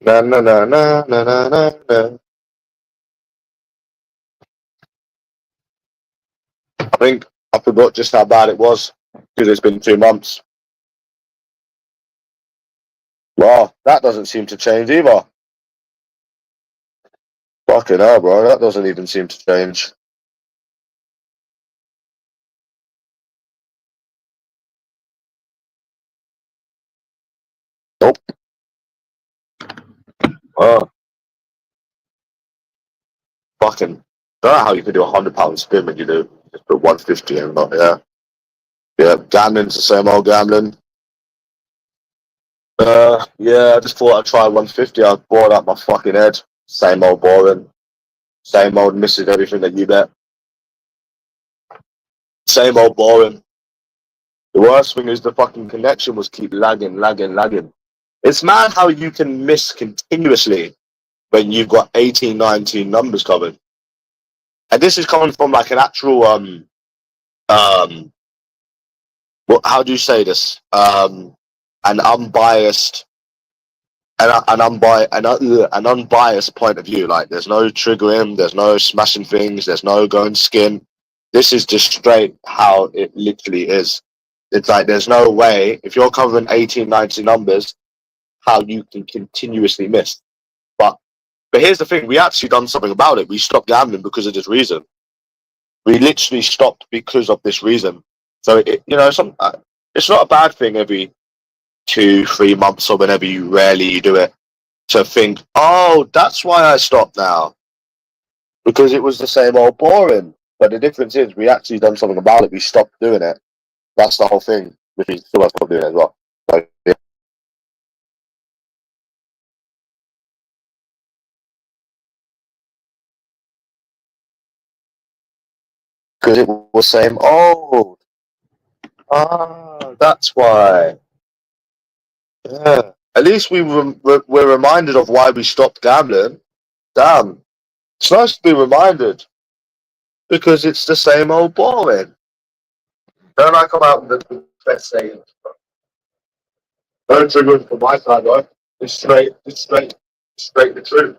Na na na na na na na na. I think I forgot just how bad it was because it's been 2 months. Wow, that doesn't seem to change either. Fucking hell, bro, that doesn't even seem to change. Nope. Oh, fucking. Don't know how you can do £100 spin when you do just put 150 in, but yeah. Yeah, gambling's the same old gambling. Yeah, I just thought I'd try 150. I was bored out my fucking head. Same old boring. Same old misses everything that you bet. Same old boring. The worst thing is the fucking connection was keep lagging. It's mad how you can miss continuously when you've got 18, 19 numbers covered. And this is coming from like an actual how do you say this? An unbiased an unbiased point of view. Like there's no triggering, there's no smashing things, there's no going skin. This is just straight how it literally is. It's like there's no way if you're covering 18, 19 numbers, how you can continuously miss. But here's the thing: we actually done something about it. We stopped gambling because of this reason. We literally stopped because of this reason. So it's not a bad thing every 2-3 months or whenever you rarely do it to think, oh, that's why I stopped now, because it was the same old boring. But the difference is we actually done something about it. We stopped doing it. That's the whole thing, which we still have to stop doing it as well. So, yeah. Because it was same old. Ah, that's why. Yeah. At least we're reminded of why we stopped gambling. Damn. It's nice to be reminded because it's the same old boring. Don't I come out with the best saying? No triggering from my side, though. It's straight the truth.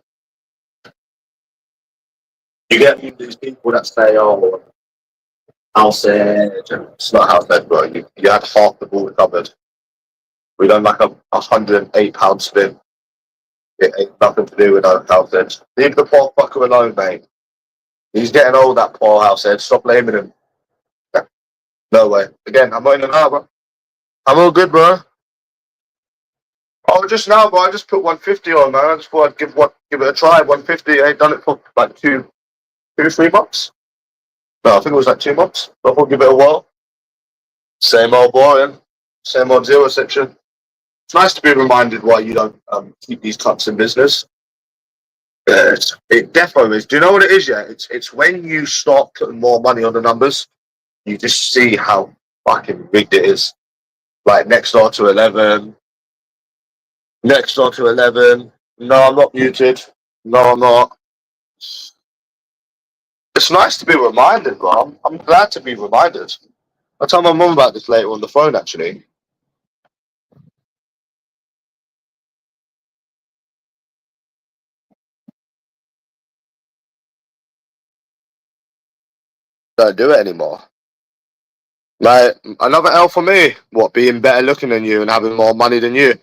You get these people that say, oh, house edge. It's not house edge, bro. You had half the ball covered. We done like a £108 spin. It ain't nothing to do with no house edge. Leave the poor fucker alone, mate. He's getting old, that poor house edge. Stop blaming him. No way. Again, I'm not in the now, bro. I'm all good, bro. Oh, just now, bro. I just put 150 on, man. I just thought I'd give it a try. 150. I ain't done it for like 3 months. No, I think it was like 2 months. I thought I'd give it a while. Same old boring. Same old zero section. It's nice to be reminded why you don't keep these cuts in business. It definitely is. Do you know what it is? Yeah, it's when you start putting more money on the numbers, you just see how fucking rigged it is. Like next door to 11. Next door to 11. No, I'm not muted. No, I'm not. It's nice to be reminded, bro. I'm glad to be reminded. I'll tell my mum about this later on the phone, actually. Don't do it anymore. Like, another L for me. What, being better looking than you and having more money than you?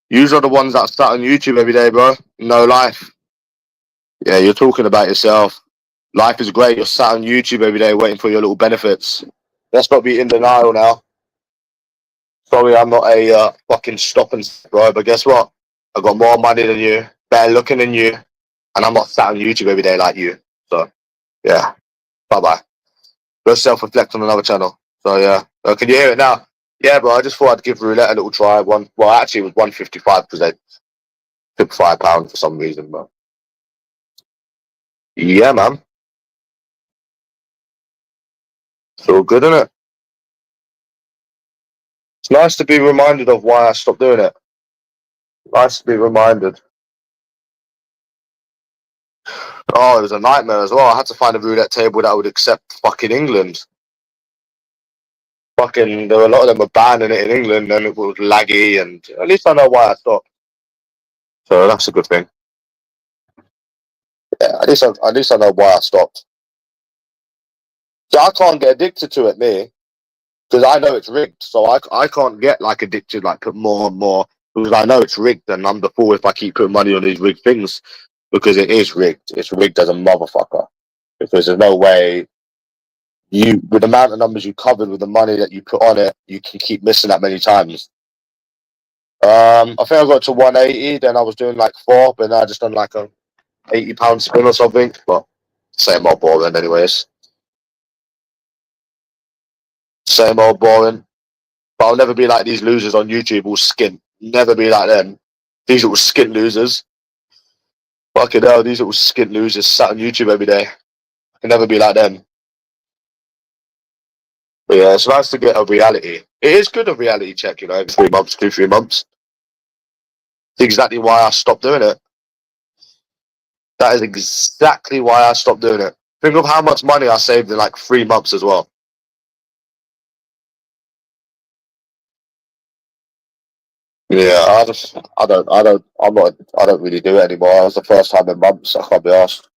Yous are the ones that start on YouTube every day, bro. No life. Yeah, you're talking about yourself. Life is great. You're sat on YouTube every day waiting for your little benefits. Let's not be in denial now. Sorry, I'm not a fucking stop and bro, but guess what? I got more money than you, better looking than you, and I'm not sat on YouTube every day like you. So, yeah. Bye-bye. Go self-reflect on another channel. So, yeah. Can you hear it now? Yeah, bro, I just thought I'd give roulette a little try. Actually, it was 155 because they took £5 for some reason, but yeah, man. It's all good, isn't it? It's nice to be reminded of why I stopped doing it. Nice to be reminded. Oh, it was a nightmare as well. I had to find a roulette table that would accept fucking England. Fucking, there were a lot of them were banning it in England and it was laggy, and at least I know why I stopped. So that's a good thing. Yeah, at least I know why I stopped. So I can't get addicted to it, me, because I know it's rigged. So I can't get like addicted, like put more and more, because I know it's rigged and I'm the fool if I keep putting money on these rigged things, because it is rigged. It's rigged as a motherfucker. Because there's no way you, with the amount of numbers you covered, with the money that you put on it, you can keep missing that many times. I think I got to 180, then I was doing like 4, but then I just done like a £80 spin or something. But same old boring, anyways. Same old boring. But I'll never be like these losers on YouTube, all skint. Never be like them. These little skint losers. Fucking hell, these little skint losers sat on YouTube every day. I can never be like them. But yeah, it's nice to get a reality. It is good, a reality check, you know, every 3 months, 2, 3 months. That's exactly why I stopped doing it. That is exactly why I stopped doing it. Think of how much money I saved in like 3 months as well. Yeah, I don't really do it anymore. It was the first time in months. I can't be asked.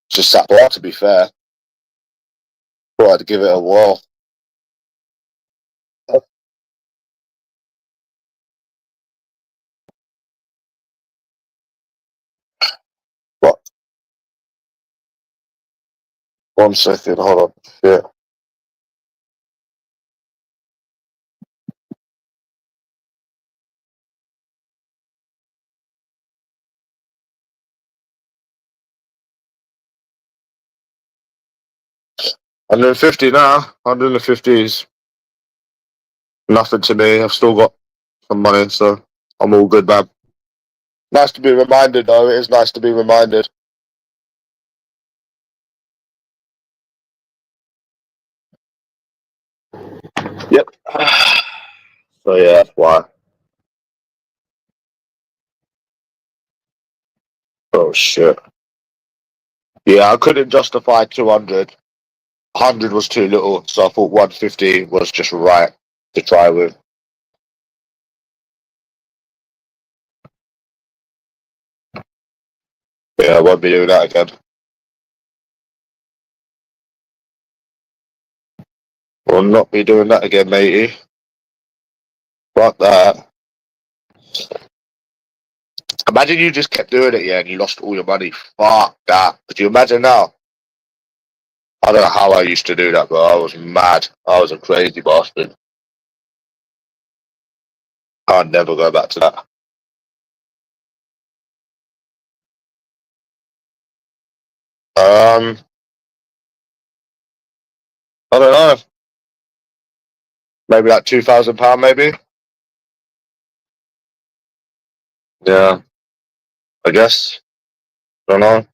Just sat bar, to be fair. Thought I'd give it a whirl. What? 1 second, hold on. Yeah. $150 now. 150s. Nothing to me. I've still got some money, so I'm all good, man. Nice to be reminded, though. It is nice to be reminded. Yep. So yeah, that's why. Oh shit. Yeah, I couldn't justify 200. 100 was too little, so I thought 150 was just right to try with. Yeah, I won't be doing that again. Will not be doing that again, matey. Fuck that. Imagine you just kept doing it, yeah, and you lost all your money. Fuck that. Could you imagine now? I don't know how I used to do that, but I was mad. I was a crazy bastard. I'd never go back to that. I don't know. Maybe like £2,000, maybe. Yeah, I guess. Don't know.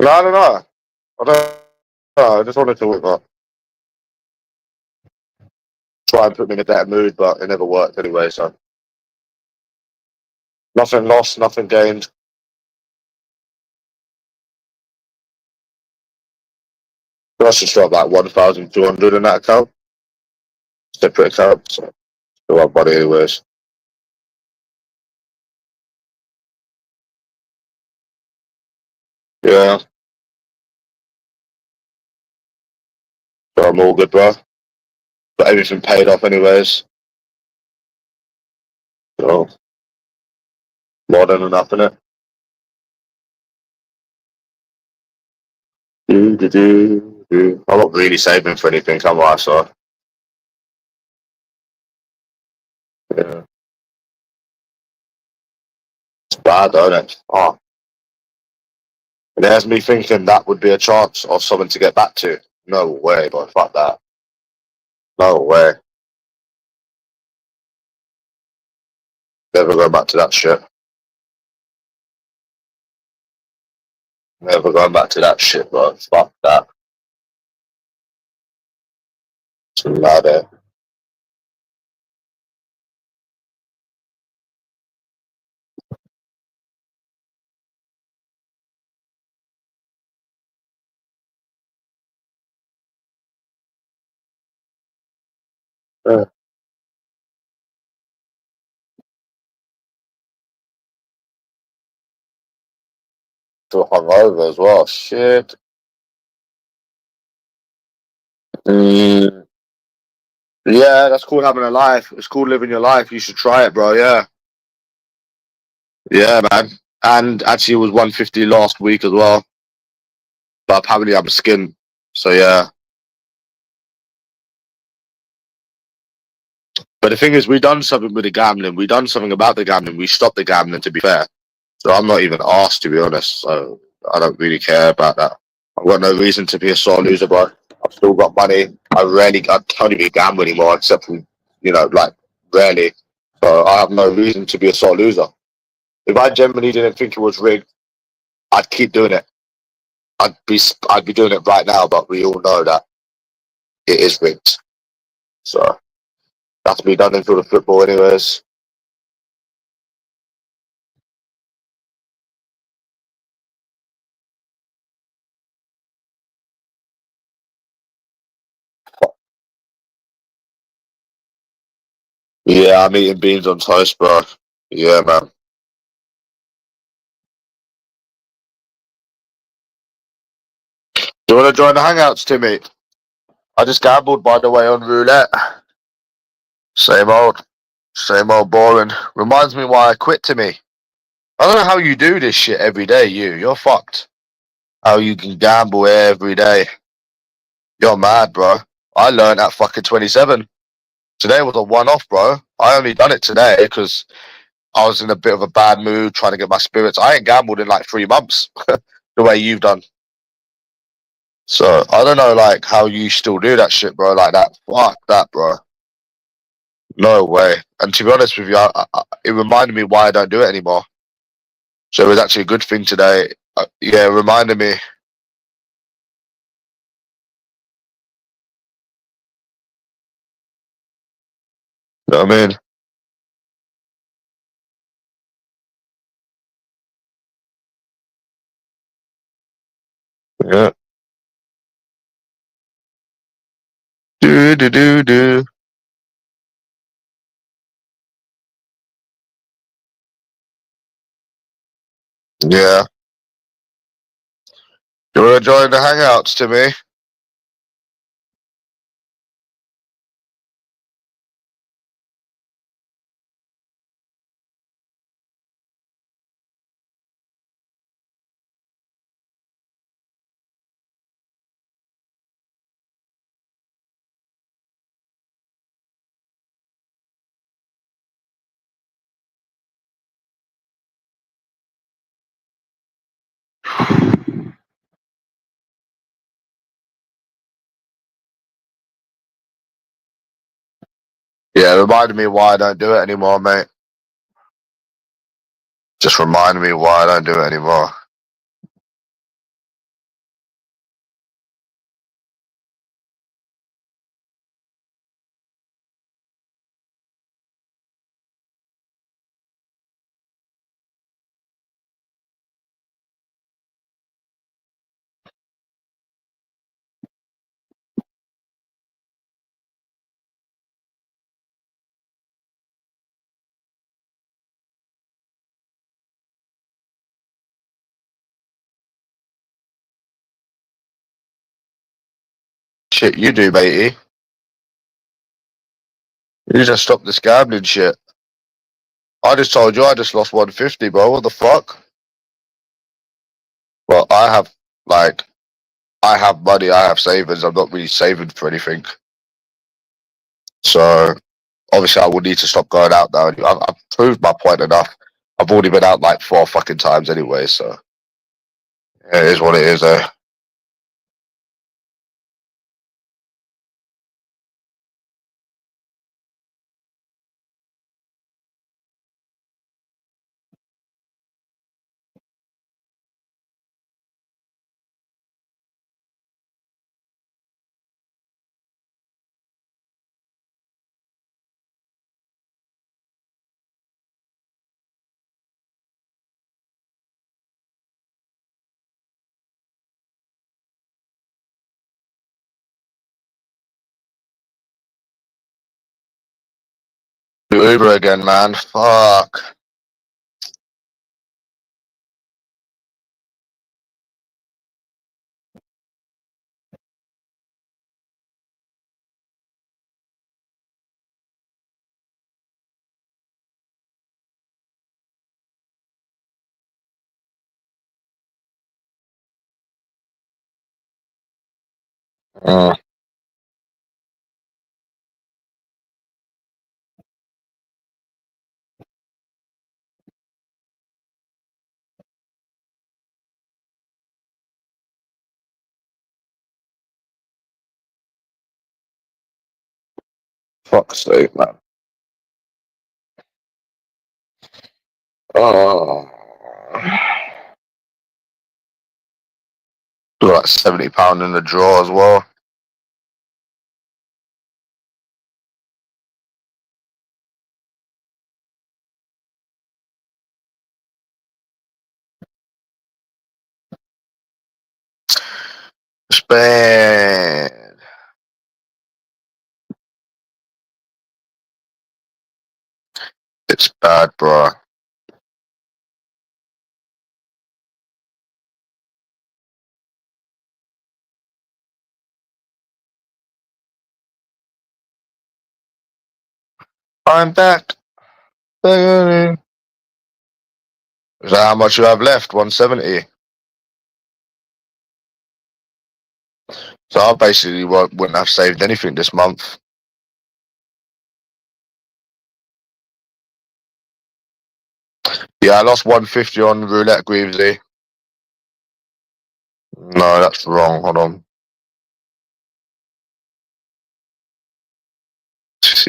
No, I don't know. I don't know. I just wanted to try and put me in a better mood, but it never worked anyway. So nothing lost, nothing gained. I should still have like 1,200 in that account, separate account. So still have money anyways. Yeah, so I'm all good, bro. Got everything paid off anyways. So more than enough in it. I'm not really saving for anything, am I? So yeah, it's bad, though, isn't it? Oh, and there's me thinking that would be a chance of something to get back to. No way, but fuck that. No way. Never going back to that shit. Never going back to that shit, bro. Fuck that. It's mad, eh? Yeah. Still hungover as well. Shit. Mm. Yeah, that's called having a life. It's called living your life. You should try it, bro. Yeah. Yeah, man. And actually, it was 150 last week as well. But apparently, I'm skint. So yeah. But the thing is, we done something with the gambling. We done something about the gambling. We stopped the gambling. To be fair, so I'm not even asked to be honest. So I don't really care about that. I've got no reason to be a sore loser, bro. I've still got money. I don't even gamble anymore, except for, like rarely. So I have no reason to be a sore loser. If I genuinely didn't think it was rigged, I'd keep doing it. I'd be doing it right now, but we all know that it is rigged. So that's me done until the football, anyways. Yeah, I'm eating beans on toast, bro. Yeah, man. Do you want to join the hangouts, Timmy? I just gambled, by the way, on roulette. Same old boring. Reminds me why I quit, Timmy. I don't know how you do this shit every day, you're fucked. How you can gamble every day. You're mad, bro. I learned at fucking 27. Today was a one-off, bro. I only done it today because I was in a bit of a bad mood trying to get my spirits. I ain't gambled in like 3 months the way you've done. So I don't know like how you still do that shit, bro, like that. Fuck that, bro. No way. And to be honest with you, it reminded me why I don't do it anymore. So it was actually a good thing today. Yeah, it reminded me. You know what I mean? Yeah. Do do do do. Yeah. You want to join the hangouts to me? Yeah, it reminded me why I don't do it anymore, mate. Just reminded me why I don't do it anymore. Shit, you do, matey. You just stop this gambling shit. I just told you I just lost 150, bro. What the fuck? Well, like, I have money, I have savings. I'm not really saving for anything. So, obviously, I will need to stop going out now. I've proved my point enough. I've already been out like 4 fucking times anyway, so it is what it is, eh? Do Uber again, man. Fuck. Mm. Fuck's sake, man. Oh. Like £70 in the draw as well. It's bad. It's bad, bro. I'm back. Is that how much you have left? 170. So I basically wouldn't have saved anything this month. Yeah, I lost 150 on roulette, Greavesy. No, that's wrong. Hold on.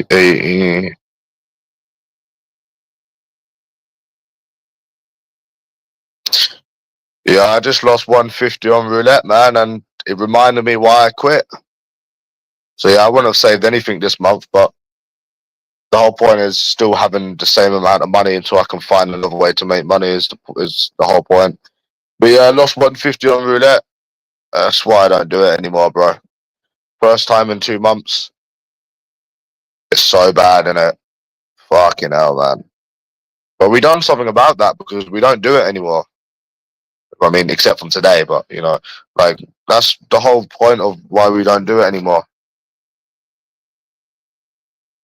80. Yeah, I just lost 150 on roulette, man, and it reminded me why I quit. So yeah, I wouldn't have saved anything this month, but the whole point is still having the same amount of money until I can find another way to make money is the whole point. But yeah, I lost 150 on roulette. That's why I don't do it anymore, bro. First time in 2 months. It's so bad, innit? Fucking hell, man. But we done something about that because we don't do it anymore. I mean, except from today, but you know, like that's the whole point of why we don't do it anymore.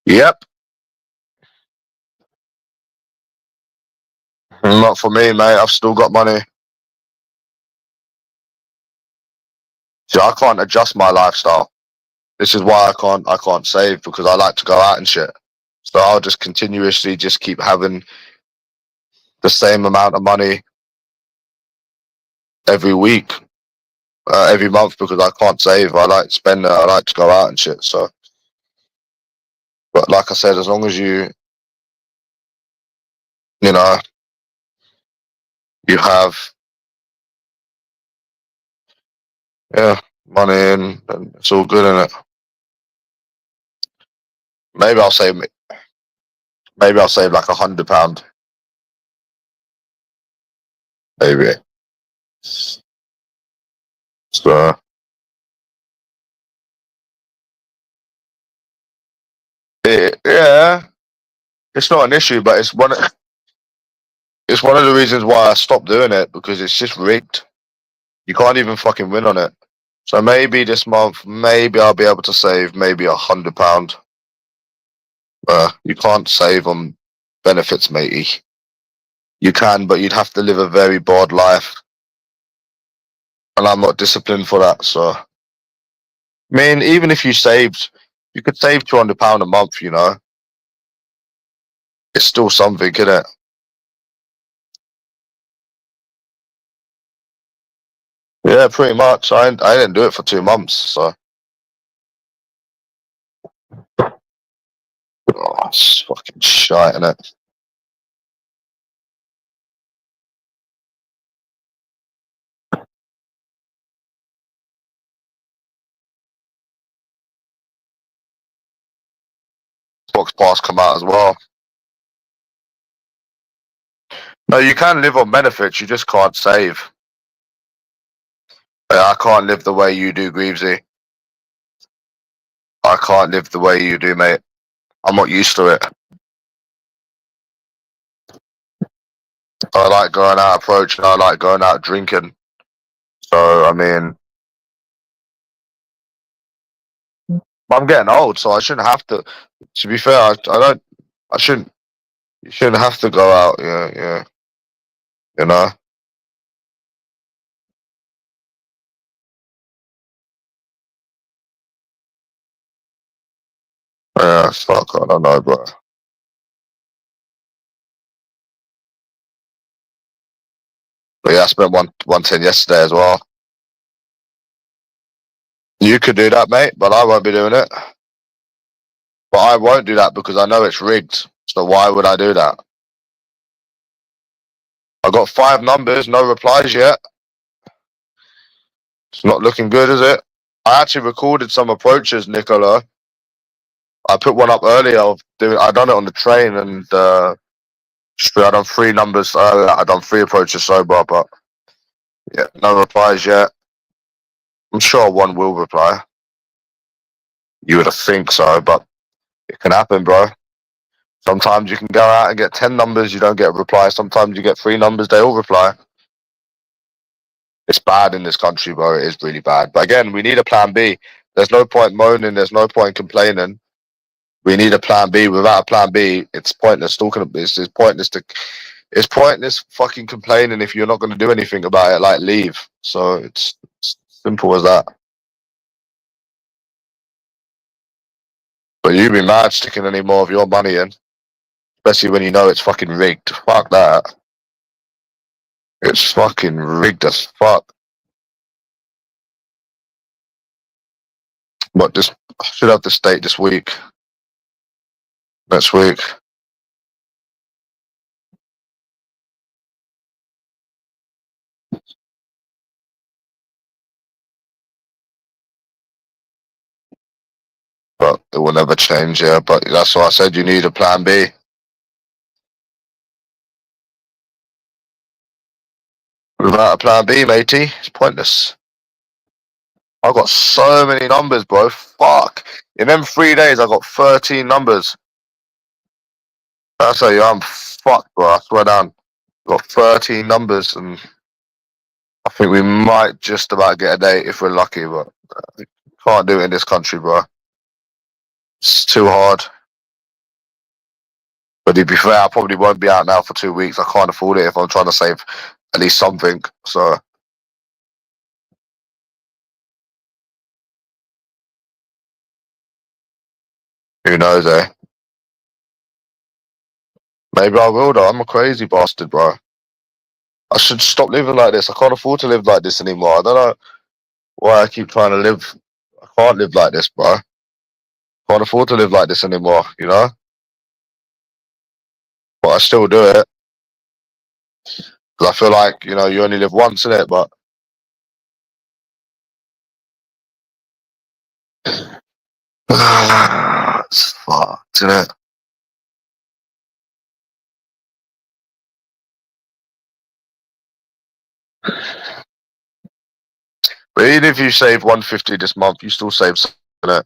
Yep. Not for me, mate. I've still got money. See, I can't adjust my lifestyle. This is why I can't save because I like to go out and shit. So I'll just continuously just keep having the same amount of money every week, every month because I can't save. I like to spend it. I like to go out and shit. So, but like I said, as long as you know, you have yeah money and it's all good in it. Maybe I'll save maybe I'll save like £100. Maybe. So yeah, it's not an issue, but it's one of the reasons why I stopped doing it because it's just rigged. You can't even fucking win on it. So maybe this month, maybe I'll be able to save maybe £100. You can't save on benefits, matey. You can, but you'd have to live a very bored life, and I'm not disciplined for that. So, I mean, even if you could save £200 a month. You know, it's still something, isn't it? Yeah, pretty much. I didn't do it for 2 months, so it's fucking shite, innit? Xbox Pass come out as well. No, you can live on benefits. You just can't save. I can't live the way you do, Greavesy. I can't live the way you do, mate. I'm not used to it. I like going out approaching. I like going out drinking. So I mean, I'm getting old, so I shouldn't have to. To be fair, I don't. I shouldn't. You shouldn't have to go out. Yeah, yeah. You know. Yeah, fuck. I don't know, bro. But yeah, I spent 110 yesterday as well. You could do that, mate, but I won't be doing it. But I won't do that because I know it's rigged. So why would I do that? I got 5 numbers, no replies yet. It's not looking good, is it? I actually recorded some approaches, Nicola. I put one up earlier. I done it on the train, and I done 3 numbers. I done 3 approaches sober, but yeah, no replies yet. I'm sure one will reply. You would think so, but it can happen, bro. Sometimes you can go out and get 10 numbers, you don't get a reply. Sometimes you get 3 numbers, they all reply. It's bad in this country, bro. It is really bad. But again, we need a plan B. There's no point moaning. There's no point complaining. We need a plan B. Without a plan B, it's pointless talking. It's pointless to. It's pointless fucking complaining if you're not going to do anything about it. Like leave. So it's simple as that. But you'd be mad sticking any more of your money in, especially when you know it's fucking rigged. Fuck that. It's fucking rigged as fuck. But this I should have the state this week. Next week. But it will never change, yeah. But that's why I said you need a plan B. Without a plan B, matey, it's pointless. I got so many numbers, bro. Fuck. In them 3 days, I got 13 numbers. That's how I'm fucked, bro. I swear down. Got 13 numbers, and I think we might just about get a date if we're lucky, but can't do it in this country, bro. It's too hard. But to be fair, I probably won't be out now for 2 weeks. I can't afford it if I'm trying to save at least something. So who knows, eh? Maybe I will, though. I'm a crazy bastard, bro. I should stop living like this. I can't afford to live like this anymore. I don't know why I keep trying to live. I can't live like this, bro. Can't afford to live like this anymore, you know? But I still do it because I feel like, you only live once, innit? But it's fucked, innit? But even if you save 150 this month, you still save something, innit?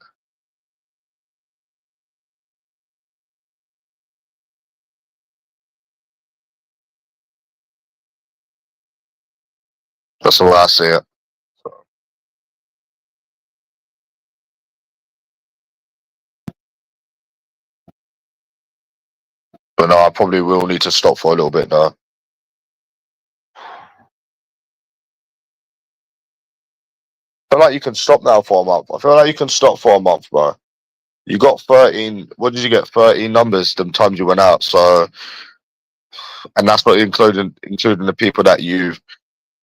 That's the way I see it. But no, I probably will need to stop for a little bit now. I feel like you can stop now for a month. I feel like you can stop for a month, bro. You got 13. What did you get? 13 numbers the times you went out. So, and that's not including the people that you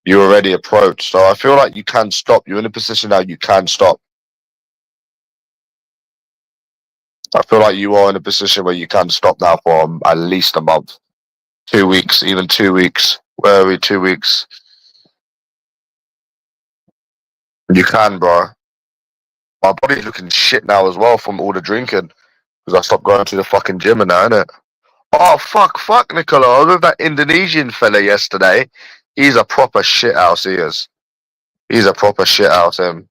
already approached. So I feel like you can stop. You're in a position now you can stop. I feel like you are in a position where you can stop now for at least a month, 2 weeks, even 2 weeks. Where are we? 2 weeks. You can, bro. My body's looking shit now as well from all the drinking because I stopped going to the fucking gym and that, innit? Oh fuck, Nicola! I was with that Indonesian fella yesterday. He's a proper shit house. He is. He's a proper shit house. Him.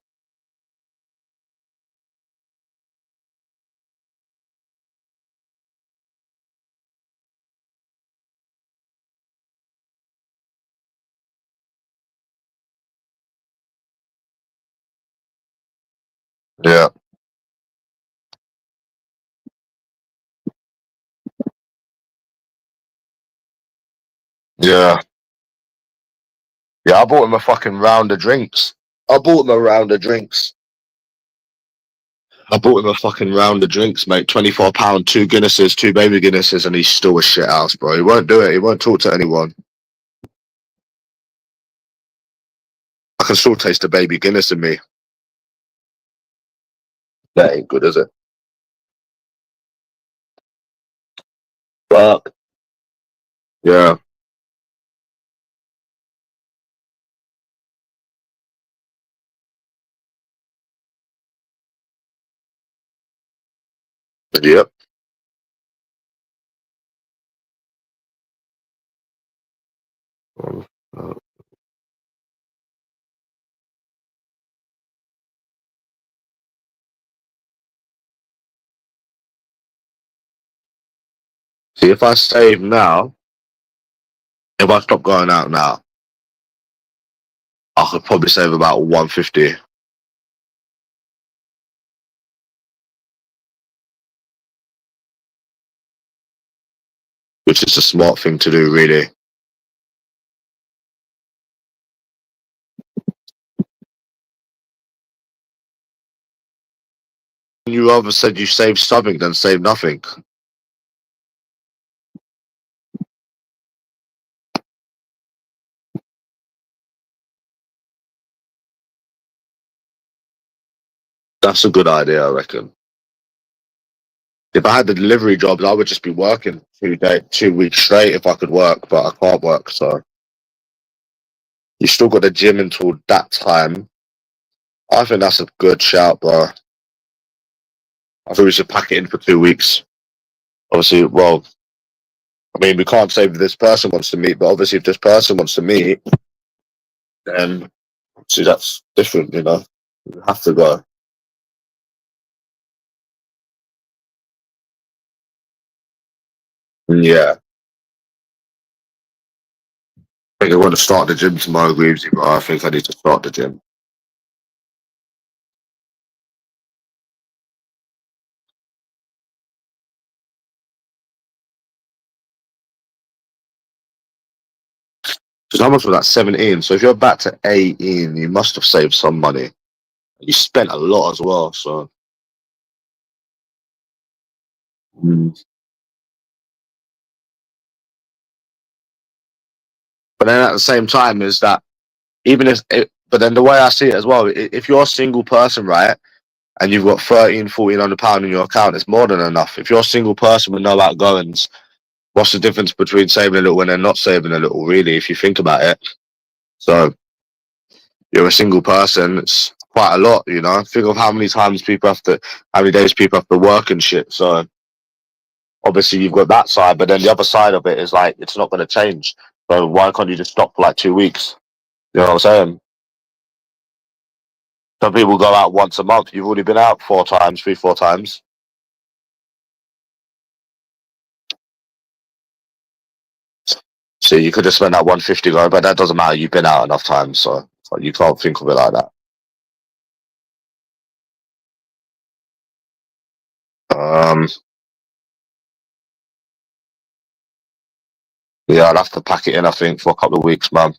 Yeah. Yeah. Yeah, I bought him a fucking round of drinks. I bought him a round of drinks. I bought him a fucking round of drinks, mate. £24, two Guinnesses, two baby Guinnesses, and he's still a shit house, bro. He won't do it. He won't talk to anyone. I can still taste the baby Guinness in me. That ain't good, is it? Fuck. Yeah. Yep. See, if I save now, if I stop going out now, I could probably save about 150, which is a smart thing to do, really. You rather said you saved something than save nothing. That's a good idea, I reckon. If I had the delivery jobs, I would just be working 2 weeks straight if I could work, but I can't work. So you still got the gym until that time. I think that's a good shout, bro. I think we should pack it in for 2 weeks. Obviously, well, I mean, we can't say if this person wants to meet, but obviously, if this person wants to meet, then see that's different, you know. You have to go. Yeah. I think I want to start the gym tomorrow, Greavesy, bro. I think I need to start the gym. Because how much was that? 17. So if you're back to 18, you must have saved some money. You spent a lot as well, so. Mm. But then at the same time, is that even if it, but then the way I see it as well, if you're a single person, right, and you've got 13, £1,400 in your account, it's more than enough. If you're a single person with no outgoings, what's the difference between saving a little and then not saving a little, really, if you think about it? So you're a single person, it's quite a lot, you know. Think of how many times people have to, how many days people have to work and shit. So obviously you've got that side, but then the other side of it is like it's not going to change. So why can't you just stop for like 2 weeks? You know what I'm saying? Some people go out once a month. You've already been out 4 times, 3, 4 times. So you could have spent that 150 going, but that doesn't matter. You've been out enough times, so you can't think of it like that. Um, yeah, I'd have to pack it in. I think for a couple of weeks, man.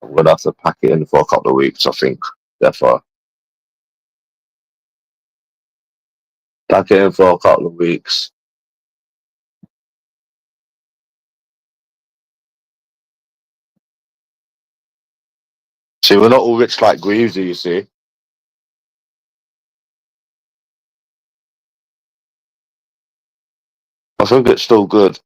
I would have to pack it in for a couple of weeks. I think. Therefore, pack it in for a couple of weeks. See, we're not all rich like Greavesy, you see. I think it's still good.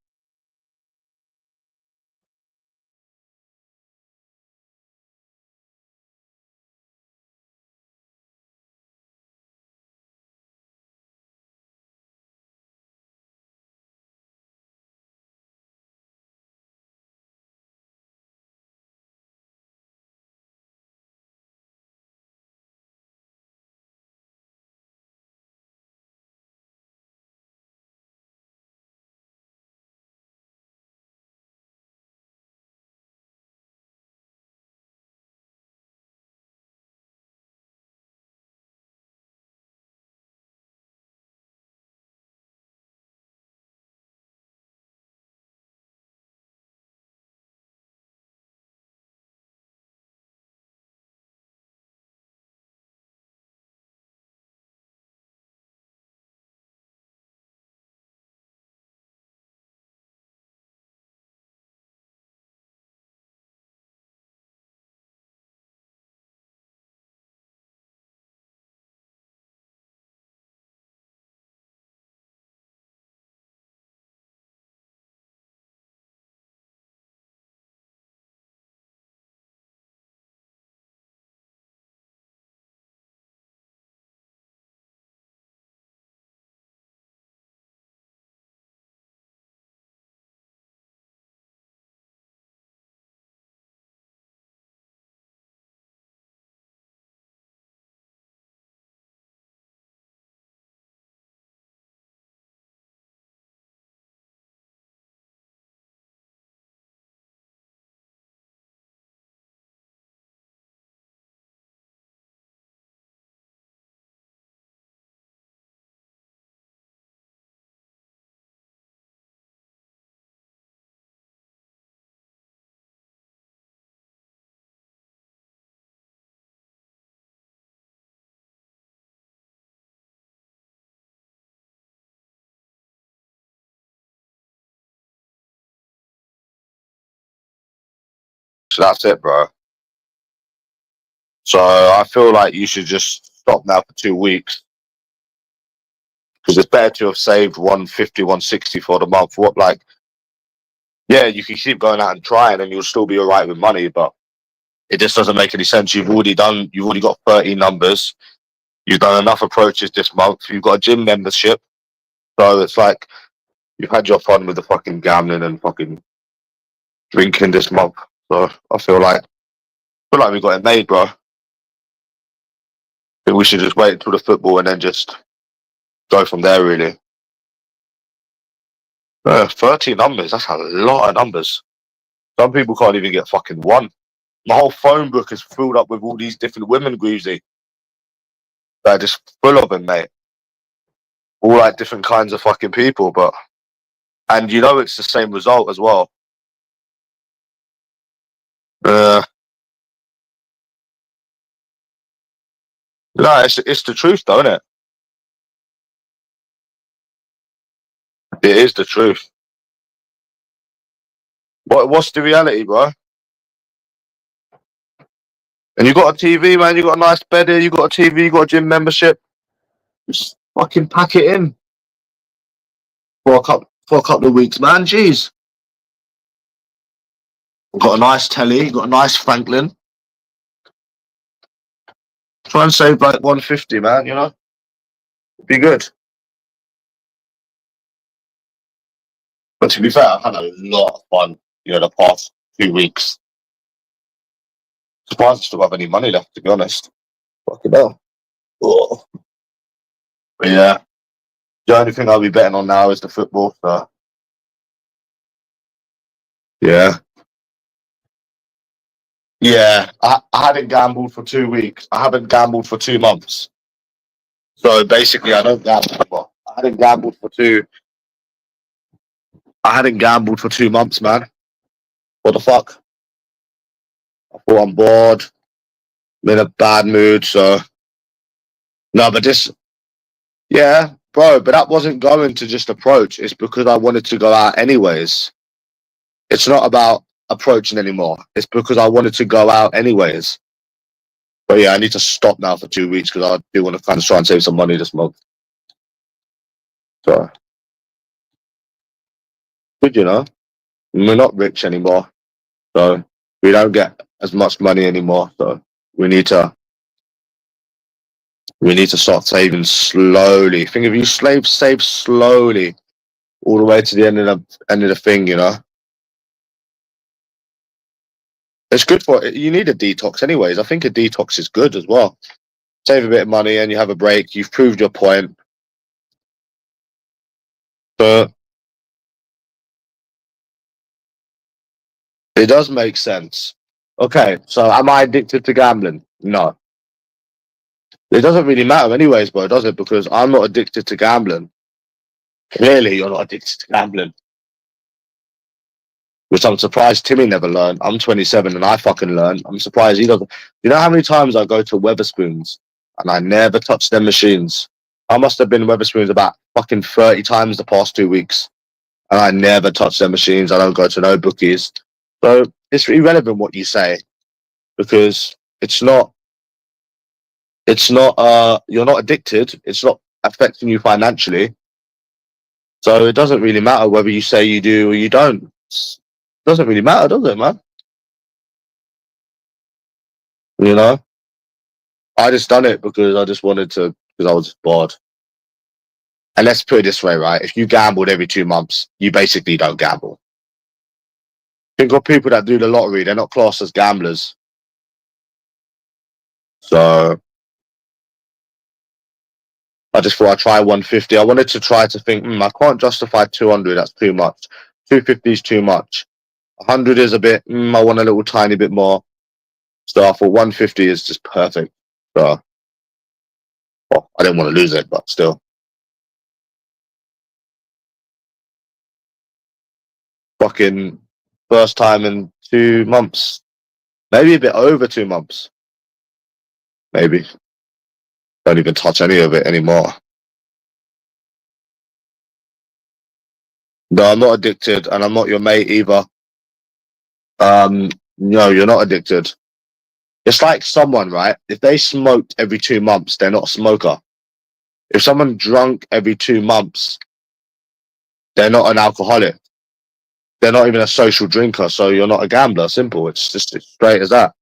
So that's it, bro. So I feel like you should just stop now for 2 weeks. Because it's better to have saved 150, 160 for the month. What, like, yeah, you can keep going out and trying and you'll still be all right with money, but it just doesn't make any sense. You've already got 30 numbers. You've done enough approaches this month. You've got a gym membership. So it's like you've had your fun with the fucking gambling and fucking drinking this month. So I feel like we got it made, bro. I think we should just wait until the football and then just go from there, really. 30 numbers, that's a lot of numbers. Some people can't even get fucking one. My whole phone book is filled up with all these different women, Greasy. They're just full of them, mate. All like different kinds of fucking people, but and you know it's the same result as well. No, it's the truth, though, isn't it? It is the truth. What's the reality, bro? And you got a TV, man. You got a nice bed here. You got a TV. You got a gym membership. Just fucking pack it in for a couple of weeks, man. Jeez. Got a nice telly. Got a nice Franklin. Try and save like 150, man. You know, be good. But to be fair, I've had a lot of fun. The past 2 weeks. Surprised I still have any money left, to be honest. Fucking hell. Oh. But yeah, the only thing I'll be betting on now is the football. So yeah. Yeah, I hadn't gambled for 2 weeks. I haven't gambled for 2 months. So basically, I don't gamble anymore. I hadn't gambled for 2 months, man. What the fuck? I thought I'm bored. I'm in a bad mood. So no, but yeah, bro. But that wasn't going to just approach. It's because I wanted to go out anyways. It's not about approaching anymore. It's because I wanted to go out anyways. But yeah, I need to stop now for 2 weeks because I do want to kind of try and save some money this month. So good, we're not rich anymore, so we don't get as much money anymore. So we need to start saving slowly. Think if you save slowly all the way to the end of the thing, it's good for it. You need a detox anyways. I think a detox is good as well. Save a bit of money and you have a break. You've proved your point. But it does make sense. Okay, so am I addicted to gambling? No. It doesn't really matter anyways, bro, does it? Because I'm not addicted to gambling. Clearly, you're not addicted to gambling. Which I'm surprised Timmy never learned. I'm 27 and I fucking learned. I'm surprised he doesn't. You know how many times I go to Weatherspoons and I never touch them machines? I must have been Weatherspoons about fucking 30 times the past 2 weeks. And I never touch their machines. I don't go to no bookies. So it's irrelevant what you say. Because you're not addicted. It's not affecting you financially. So it doesn't really matter whether you say you do or you don't. It doesn't really matter, does it, man? I just done it because I just wanted to, because I was just bored. And let's put it this way, right? If you gambled every 2 months, you basically don't gamble. Think of people that do the lottery, they're not classed as gamblers. So I just thought I'd try 150. I wanted to try to think, I can't justify 200, that's too much. 250 is too much. 100 is a bit, I want a little tiny bit more. So I thought 150 is just perfect. So, well, I didn't want to lose it, but still. Fucking first time in 2 months. Maybe a bit over 2 months. Maybe. Don't even touch any of it anymore. No, I'm not addicted and I'm not your mate either. No, you're not addicted. It's like someone, right? If they smoked every 2 months, they're not a smoker. If someone drunk every 2 months, they're not an alcoholic. They're not even a social drinker, so you're not a gambler. Simple. It's just as straight as that.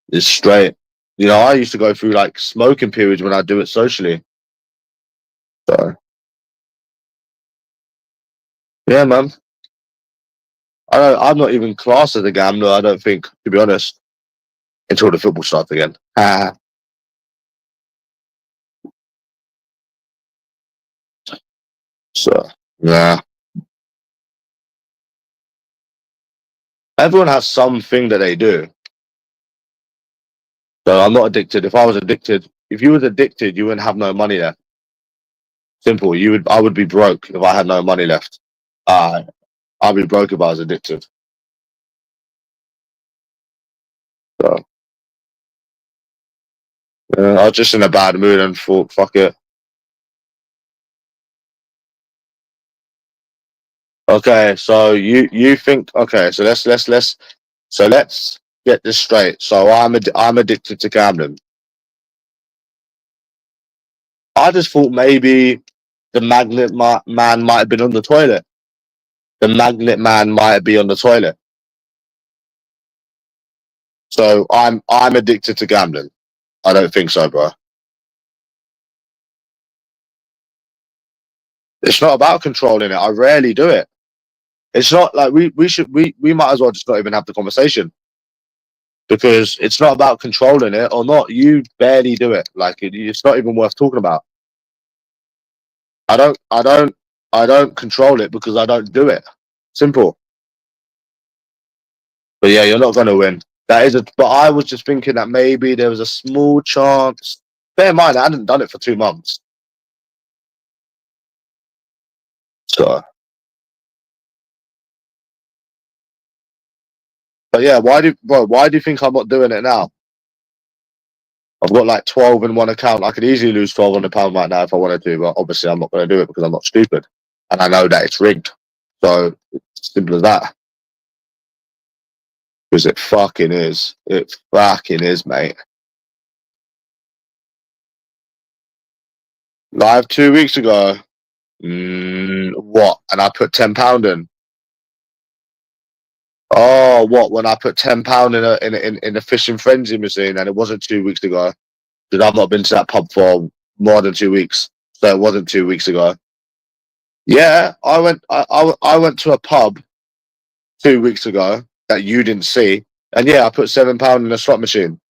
It's straight. You know, I used to go through like smoking periods when I do it socially. So yeah, man. I'm not even classed as a gambler. I don't think, to be honest, until the football starts again. So yeah, everyone has something that they do. So I'm not addicted. If I was addicted, if you was addicted, you wouldn't have no money left. Simple. I would be broke if I had no money left. I'd be broke if I was addicted. So I was just in a bad mood and thought, fuck it. Okay, so you think okay, so let's get this straight. So I'm addicted to gambling. I just thought maybe the man might have been on the toilet. The magnet man might be on the toilet. So I'm addicted to gambling. I don't think so, bro. It's not about controlling it. I rarely do it. It's not like we might as well just not even have the conversation because it's not about controlling it or not. You barely do it. Like it's not even worth talking about. I don't I don't I don't control it because I don't do it. Simple. But yeah, you're not gonna win. That is a but I was just thinking that maybe there was a small chance. Bear in mind I hadn't done it for 2 months. So but yeah, why do you think I'm not doing it now? I've got like 12 in one account. I could easily lose £1,200 right now if I wanted to, but obviously I'm not going to do it because I'm not stupid. And I know that it's rigged. So it's simple as that. Because it fucking is. It fucking is, mate. Live 2 weeks ago. What? And I put £10 in. Oh, what? When I put £10 in a fishing frenzy machine, and it wasn't 2 weeks ago. Because I've not been to that pub for more than 2 weeks. So it wasn't 2 weeks ago. Yeah, I went to a pub 2 weeks ago that you didn't see, and yeah, I put £7 in a slot machine.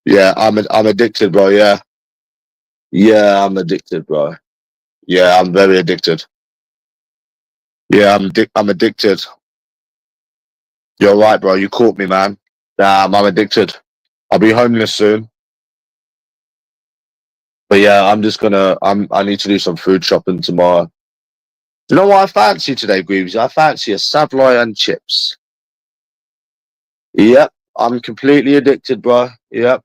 Yeah, I'm addicted, bro. Yeah, yeah, I'm addicted, bro. Yeah, I'm very addicted. Yeah, I'm addicted. You're right, bro. You caught me, man. Damn, I'm addicted. I'll be homeless soon. But yeah, I need to do some food shopping tomorrow. Do you know what I fancy today, Greaves? I fancy a Savoy and chips. Yep, I'm completely addicted, bro. Yep.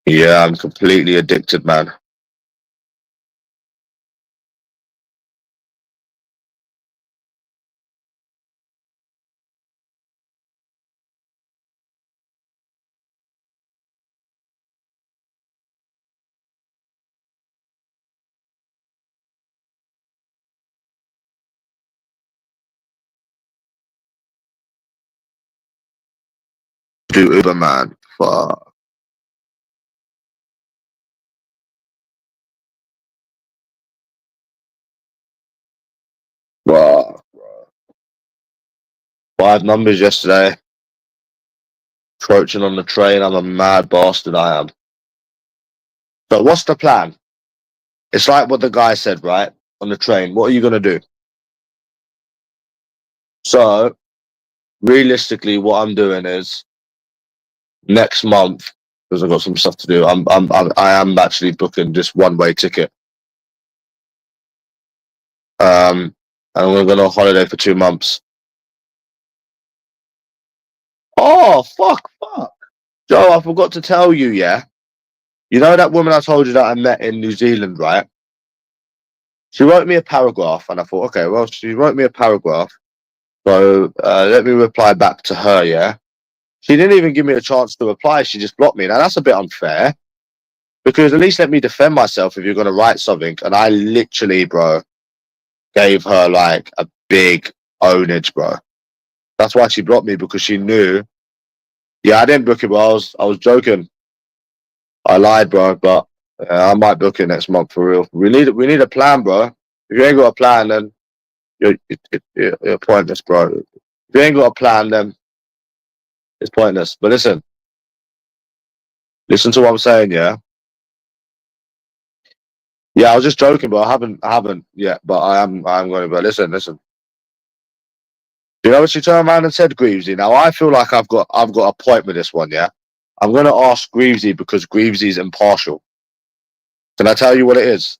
Yeah, I'm completely addicted, man. Do Uber, man. Fuck. Wow. 5 numbers yesterday. Approaching on the train. I'm a mad bastard, I am. But what's the plan? It's like what the guy said, right? On the train. What are you going to do? So, realistically, what I'm doing is next month, because I've got some stuff to do, I am actually booking just one-way ticket. And we're going on holiday for 2 months. Oh, fuck. Joe, I forgot to tell you, yeah? You know that woman I told you that I met in New Zealand, right? She wrote me a paragraph, and I thought, okay, well, she wrote me a paragraph, so let me reply back to her. Yeah, she didn't even give me a chance to reply. She just blocked me. Now that's a bit unfair, because at least let me defend myself if you're gonna write something. And I literally, bro, gave her like a big ownage, bro. That's why she blocked me, because she knew. Yeah, I didn't book it, bro. I was joking. I lied, bro, but I might book it next month for real. We need a plan, bro. If you ain't got a plan, then you're pointless, bro. If you ain't got a plan, then it's pointless. But listen to what I'm saying, yeah. Yeah, I was just joking, but I haven't yet, but I'm going to. But listen. You know what she turned around and said, Greavesy? Now I feel like I've got a point with this one, yeah. I'm going to ask Greavesy because Greavesy's impartial. Can I tell you what it is?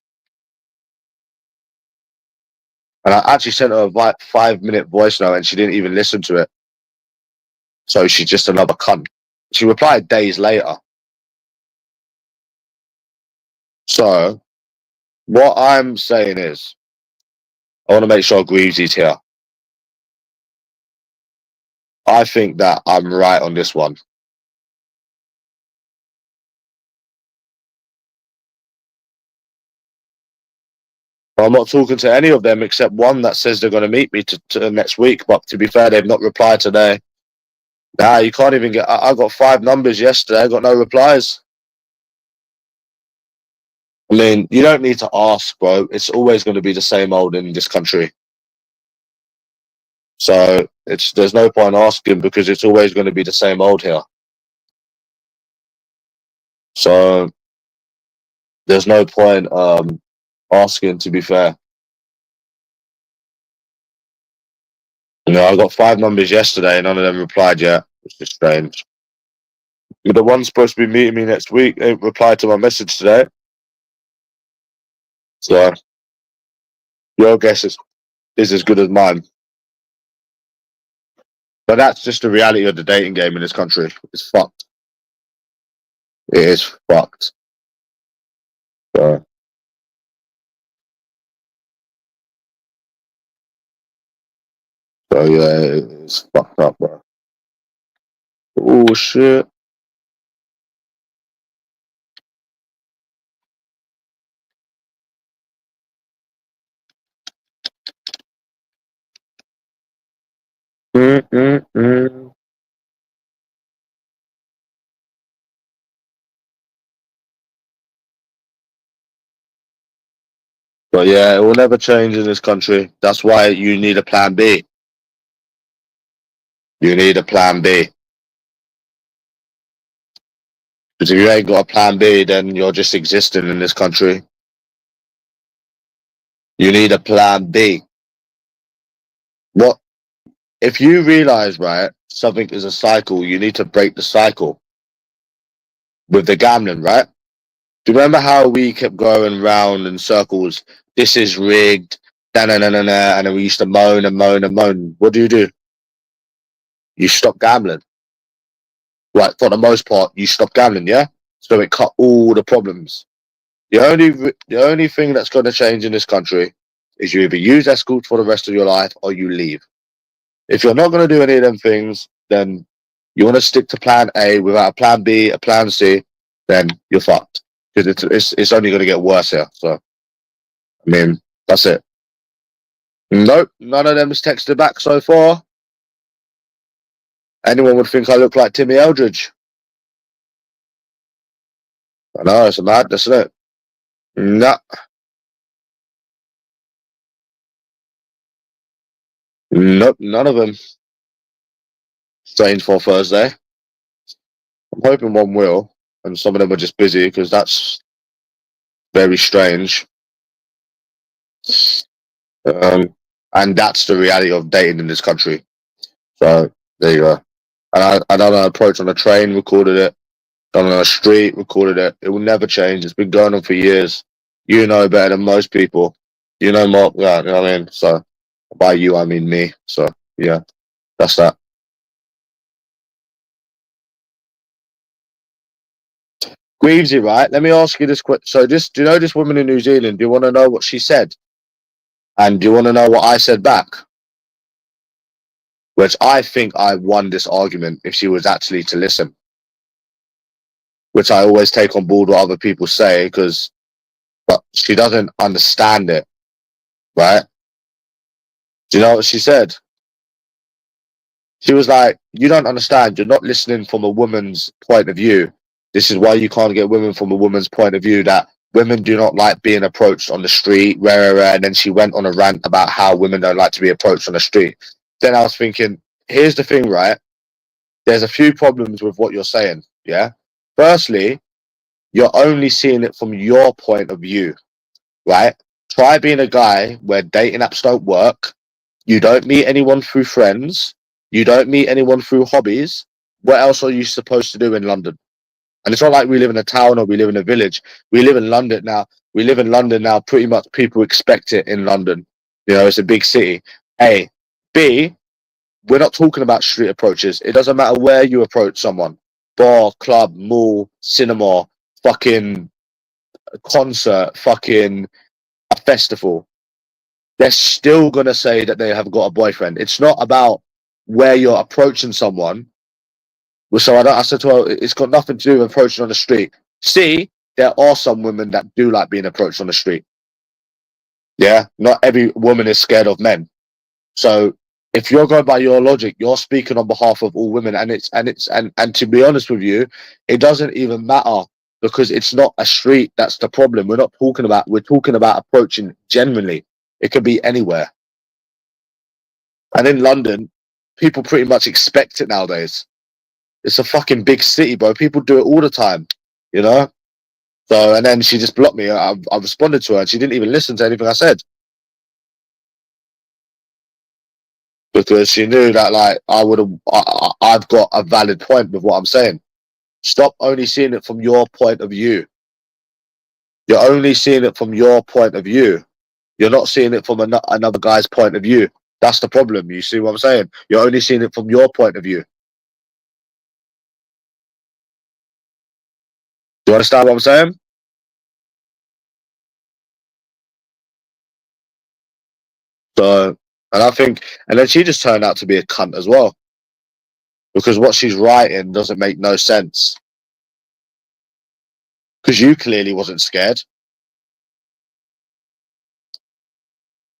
And I actually sent her a 5-minute voice note, and she didn't even listen to it. So she's just another cunt. She replied days later. So what I'm saying is, I want to make sure Greavesy's here. I think that I'm right on this one. I'm not talking to any of them except one that says they're going to meet me to next week. But to be fair, they've not replied today. Nah, you can't even get. I got 5 numbers yesterday. I got no replies. I mean, you don't need to ask, bro. It's always going to be the same old in this country. So there's no point asking, because it's always going to be the same old here. So there's no point asking, to be fair. You know, I got 5 numbers yesterday, none of them replied yet. It's just strange. But the one supposed to be meeting me next week ain't replied to my message today. So your guess is as good as mine. But that's just the reality of the dating game in this country. It's fucked. It is fucked. So yeah, it's fucked up, bro. Oh shit. Mm-mm-mm. But yeah, it will never change in this country. That's why you need a plan B. You need a plan B. Because if you ain't got a plan B, then you're just existing in this country. You need a plan B. What if you realize, right, something is a cycle, you need to break the cycle with the gambling, right? Do you remember how we kept going round in circles? This is rigged, da na na na na, and then we used to moan and moan and moan. What do? You stop gambling. Right, for the most part, you stop gambling, yeah? So it cut all the problems. The only thing that's going to change in this country is you either use escorts for the rest of your life or you leave. If you're not going to do any of them things, then you want to stick to plan A without a plan B, a plan C, then you're fucked. Because it's only going to get worse here. So, I mean, that's it. Nope, none of them has texted back so far. Anyone would think I look like Timmy Eldridge. I know, it's a madness, isn't it? Nah, nope, none of them. Strange for Thursday. I'm hoping one will, and some of them are just busy, because that's very strange. And that's the reality of dating in this country. So there you go. And I done an approach on a train, recorded it. Done on a street, recorded it. It will never change. It's been going on for years. You know better than most people. You know more. Yeah, you know what I mean. So by you, I mean me. So yeah, that's that. Greavesy, right? Let me ask you this quick. So do you know this woman in New Zealand? Do you want to know what she said? And do you want to know what I said back? Which I think I won this argument if she was actually to listen. Which I always take on board what other people say, but she doesn't understand it, right? Do you know what she said? She was like, you don't understand. You're not listening from a woman's point of view. This is why you can't get women from a woman's point of view, that women do not like being approached on the street, rare. And then she went on a rant about how women don't like to be approached on the street. Then I was thinking, here's the thing, right? There's a few problems with what you're saying, yeah? Firstly, you're only seeing it from your point of view, right? Try being a guy where dating apps don't work. You don't meet anyone through friends. You don't meet anyone through hobbies. What else are you supposed to do in London? And it's not like we live in a town or we live in a village. We live in London now. We live in London now. Pretty much people expect it in London. You know, it's a big city. A. B, we're not talking about street approaches. It doesn't matter where you approach someone. Bar, club, mall, cinema, fucking concert, fucking a festival. They're still going to say that they have got a boyfriend. It's not about where you're approaching someone. So I said to her, it's got nothing to do with approaching on the street. See, there are some women that do like being approached on the street. Yeah, not every woman is scared of men. So if you're going by your logic, you're speaking on behalf of all women, and to be honest with you, it doesn't even matter, because it's not a street that's the problem. We're talking about approaching generally. It could be anywhere. And in London, people pretty much expect it nowadays. It's a fucking big city, bro. People do it all the time, you know? So, and then she just blocked me. I responded to her and she didn't even listen to anything I said. Because she knew that, like, I've got a valid point with what I'm saying. Stop only seeing it from your point of view. You're only seeing it from your point of view. You're not seeing it from another guy's point of view. That's the problem. You see what I'm saying? You're only seeing it from your point of view. Do you understand what I'm saying? So, and I think, and then she just turned out to be a cunt as well, because what she's writing doesn't make no sense. Because you clearly wasn't scared.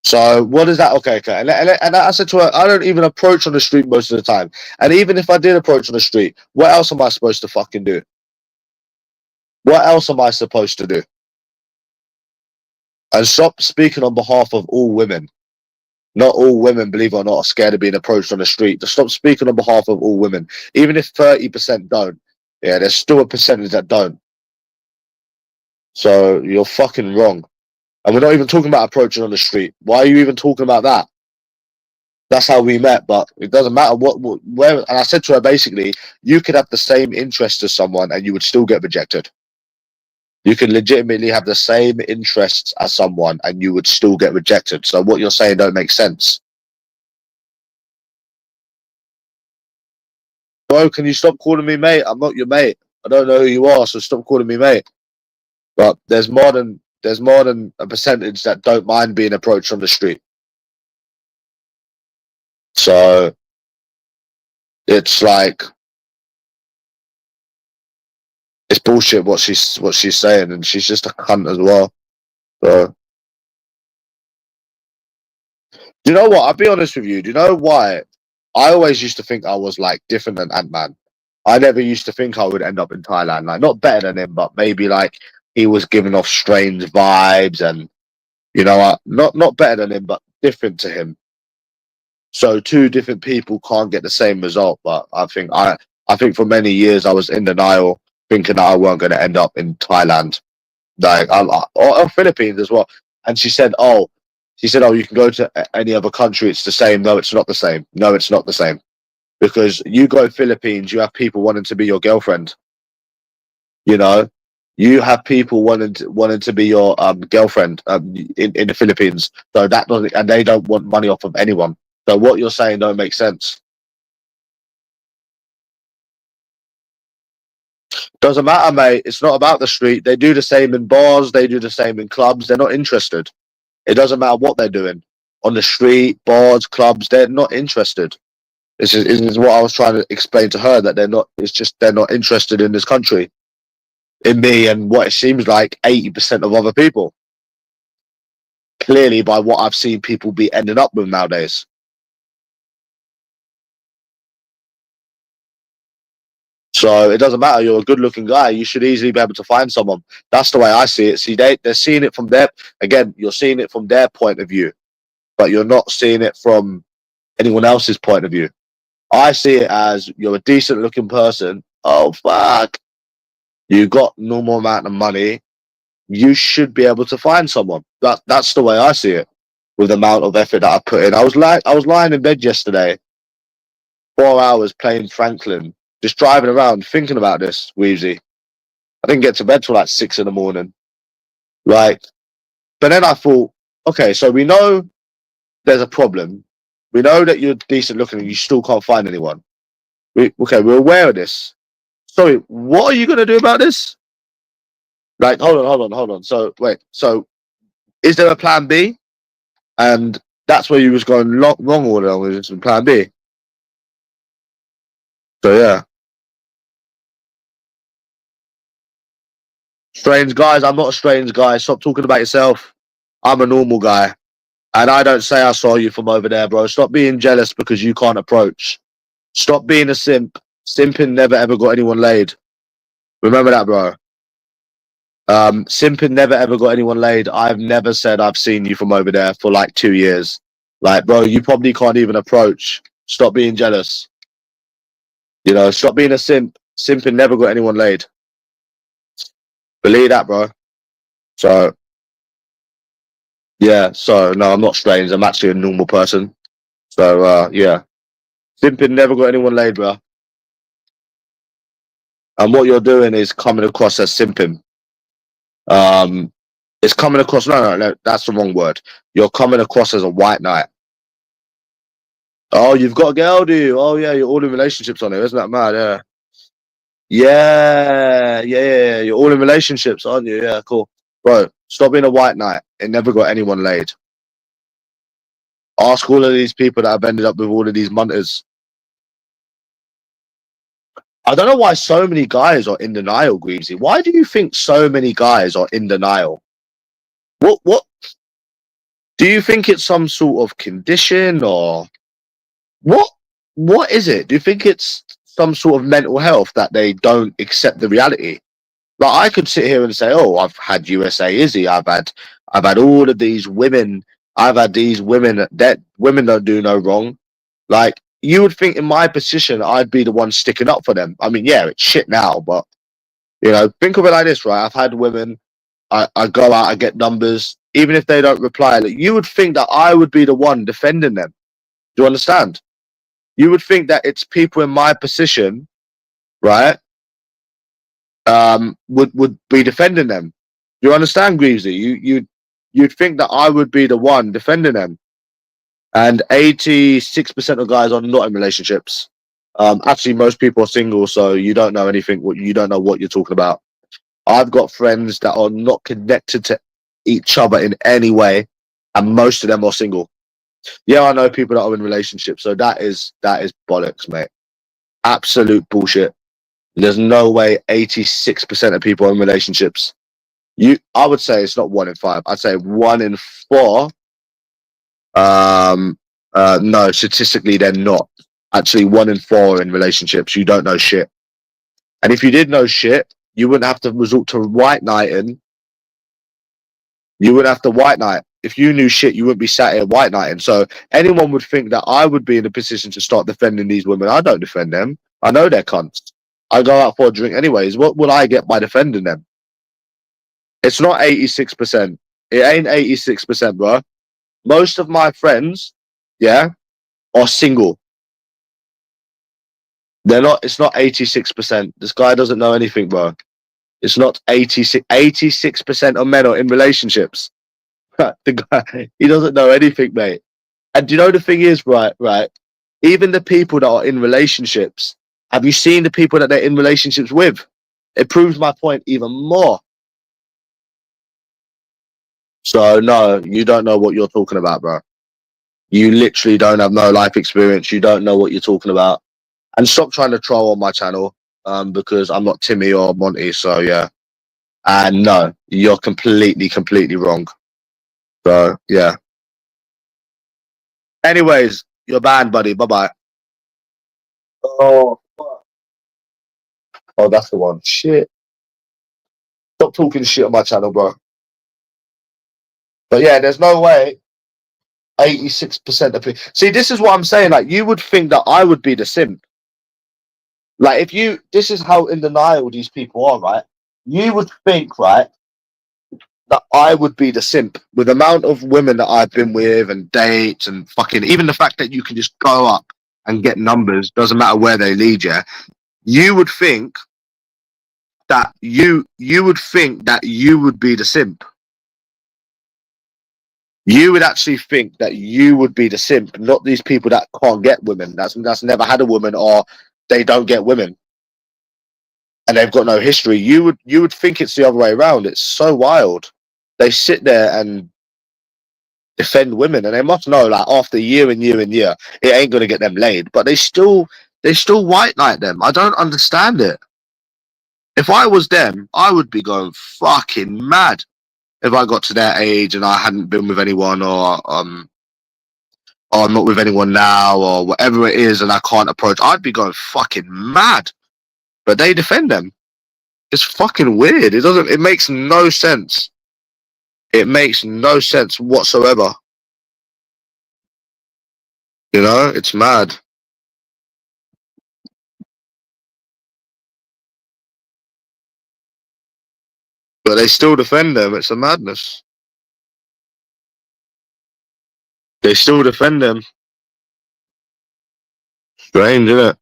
So what is that? Okay. And I said to her, I don't even approach on the street most of the time. And even if I did approach on the street, what else am I supposed to fucking do? What else am I supposed to do? And stop speaking on behalf of all women. Not all women, believe it or not, are scared of being approached on the street. Just stop speaking on behalf of all women. Even if 30% don't, yeah, there's still a percentage that don't. So you're fucking wrong. And we're not even talking about approaching on the street. Why are you even talking about that? That's how we met, but it doesn't matter where. And I said to her, basically, you could have the same interest as someone and you would still get rejected. You can legitimately have the same interests as someone and you would still get rejected. So what you're saying don't make sense. Bro, can you stop calling me mate? I'm not your mate. I don't know who you are, so stop calling me mate. But there's more than a percentage that don't mind being approached on the street. So it's like, it's bullshit what she's saying, and she's just a cunt as well. So, do you know what? I'll be honest with you. Do you know why? I always used to think I was like different than Ant-Man. I never used to think I would end up in Thailand. Like, not better than him, but maybe like he was giving off strange vibes, and you know, not better than him, but different to him. So two different people can't get the same result. But I think for many years I was in denial, thinking that I weren't going to end up in Thailand, like or Philippines as well. And she said, oh, you can go to any other country. It's the same. No, it's not the same. No, it's not the same. Because you go Philippines, you have people wanting to be your girlfriend. You know, you have people wanting to be your girlfriend in the Philippines. So that doesn't, and they don't want money off of anyone. So what you're saying don't make sense. Doesn't matter, mate. It's not about the street. They do the same in bars. They do the same in clubs. They're not interested. It doesn't matter what they're doing. On the street, bars, clubs, they're not interested. This is what I was trying to explain to her, that they're not, it's just they're not interested in this country, in me, and what it seems like 80% of other people. Clearly, by what I've seen people be ending up with nowadays. So it doesn't matter. You're a good-looking guy. You should easily be able to find someone. That's the way I see it. See, they're seeing it from their, again, you're seeing it from their point of view, but you're not seeing it from anyone else's point of view. I see it as, you're a decent-looking person. Oh, fuck. You got normal amount of money. You should be able to find someone. That's the way I see it, with the amount of effort that I put in. I was lying in bed yesterday, 4 hours playing Franklin, just driving around thinking about this, Weezy. I didn't get to bed till like 6 in the morning. Like, but then I thought, okay, so we know there's a problem. We know that you're decent looking and you still can't find anyone. We're aware of this. Sorry, what are you gonna do about this? Like, hold on. So wait, so is there a plan B? And that's where you was going wrong all along, was just plan B. So yeah. Strange guys, I'm not a strange guy. Stop talking about yourself. I'm a normal guy. And I don't say I saw you from over there, bro. Stop being jealous because you can't approach. Stop being a simp. Simping never ever got anyone laid. Remember that, bro. Simping never ever got anyone laid. I've never said I've seen you from over there for like 2 years. Like, bro, you probably can't even approach. Stop being jealous. You know, stop being a simp. Simping never got anyone laid. Believe that, bro. So, yeah. So, no, I'm not strange. I'm actually a normal person. So, yeah. Simping never got anyone laid, bro. And what you're doing is coming across as simping. It's coming across. No, that's the wrong word. You're coming across as a white knight. Oh, you've got a girl, do you? Oh, yeah, you're all in relationships on it. Isn't that mad? Yeah. Yeah. You're all in relationships, aren't you? Yeah, cool. Bro, stop being a white knight. It never got anyone laid. Ask all of these people that have ended up with all of these munters. I don't know why so many guys are in denial, Greasy. Why do you think so many guys are in denial? What do you think it's some sort of condition, or what is it? Do you think it's some sort of mental health that they don't accept the reality? Like, I could sit here and say, oh, I've had USA Izzy, I've had all of these women, I've had these women that women don't do no wrong. Like, you would think in my position I'd be the one sticking up for them. I mean, yeah, it's shit now, but you know, think of it like this, right? I've had women, I go out, I get numbers, even if they don't reply, like, you would think that I would be the one defending them. Do you understand? You would think that it's people in my position, right? Would be defending them. Do you understand, Greasy? You'd think that I would be the one defending them. And 86% of guys are not in relationships. Actually, most people are single, so you don't know anything. You don't know what you're talking about. I've got friends that are not connected to each other in any way, and most of them are single. Yeah, I know people that are in relationships, so that is bollocks, mate. Absolute bullshit. There's no way 86% of people are in relationships. I would say it's not 1 in 5. I'd say 1 in 4. No, statistically they're not. Actually, 1 in 4 are in relationships. You don't know shit. And if you did know shit, you wouldn't have to resort to white knighting. You wouldn't have to white knight. If you knew shit, you wouldn't be sat here white knighting. So anyone would think that I would be in a position to start defending these women. I don't defend them. I know they're cunts. I go out for a drink anyways. What will I get by defending them? It's not 86%. It ain't 86%, bro. Most of my friends, yeah, are single. They're not. It's not 86%. This guy doesn't know anything, bro. It's not 86. 86% of men are in relationships. The guy, he doesn't know anything, mate. And do you know the thing is, right? Even the people that are in relationships, have you seen the people that they're in relationships with? It proves my point even more. So no, you don't know what you're talking about, bro. You literally don't have no life experience. You don't know what you're talking about. And stop trying to troll on my channel, because I'm not Timmy or Monty. So yeah. And no, you're completely wrong. So yeah. Anyways, you're banned, buddy. Bye bye. Oh, fuck. Oh, that's the one. Shit. Stop talking shit on my channel, bro. But yeah, there's no way 86% of people. See, this is what I'm saying. Like, you would think that I would be the simp. Like, if you, this is how in denial these people are, right? You would think, right, that I would be the simp with the amount of women that I've been with and dates and fucking, even the fact that you can just go up and get numbers, doesn't matter where they lead you. You would think that you would think that you would be the simp. You would actually think that you would be the simp, not these people that can't get women. That's never had a woman, or they don't get women and they've got no history. You would think it's the other way around. It's so wild. They sit there and defend women, and they must know, like, after year and year and year, it ain't gonna get them laid. But they still white knight them. I don't understand it. If I was them, I would be going fucking mad if I got to their age and I hadn't been with anyone, or I'm not with anyone now, or whatever it is, and I can't approach. I'd be going fucking mad. But they defend them. It's fucking weird. It doesn't. It makes no sense. It makes no sense whatsoever. You know, it's mad. But they still defend them. It's a madness. They still defend them. Strange, isn't it?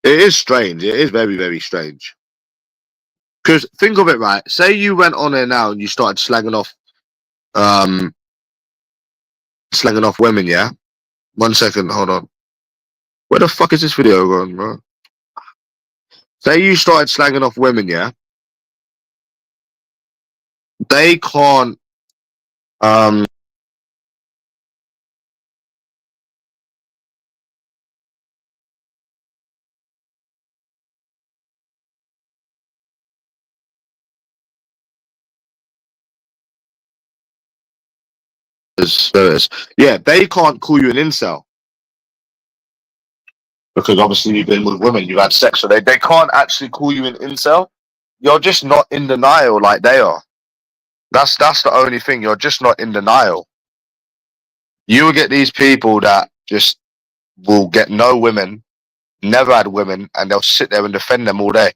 It is strange. It is very strange. Because think of it, right? Say you went on there now and you started um, slanging off women. Yeah. 1 second. Hold on. Where the fuck is this video going, bro? Say you started slanging off women. Yeah. They can't. Um. Yeah, they can't call you an incel because obviously you've been with women, you've had sex, so they can't actually call you an incel. You're just not in denial like they are. That's the only thing. You're just not in denial. You will get these people that just will get no women, never had women, and they'll sit there and defend them all day.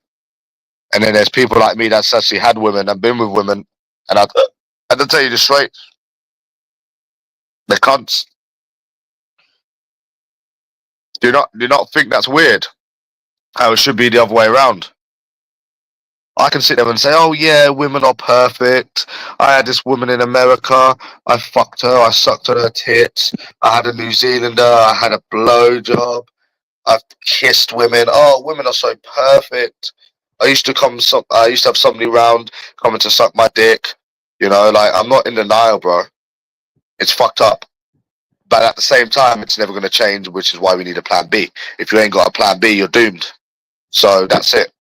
And then there's people like me that's actually had women and been with women, and I'll tell you this straight, they're cunts. Do not think that's weird. How it should be the other way around. I can sit there and say, oh yeah, women are perfect. I had this woman in America. I fucked her. I sucked on her tits. I had a New Zealander. I had a blowjob. I've kissed women. Oh, women are so perfect. I used to have somebody around coming to suck my dick. You know, like, I'm not in denial, bro. It's fucked up. But at the same time, it's never going to change, which is why we need a plan B. If you ain't got a plan B, you're doomed. So that's it.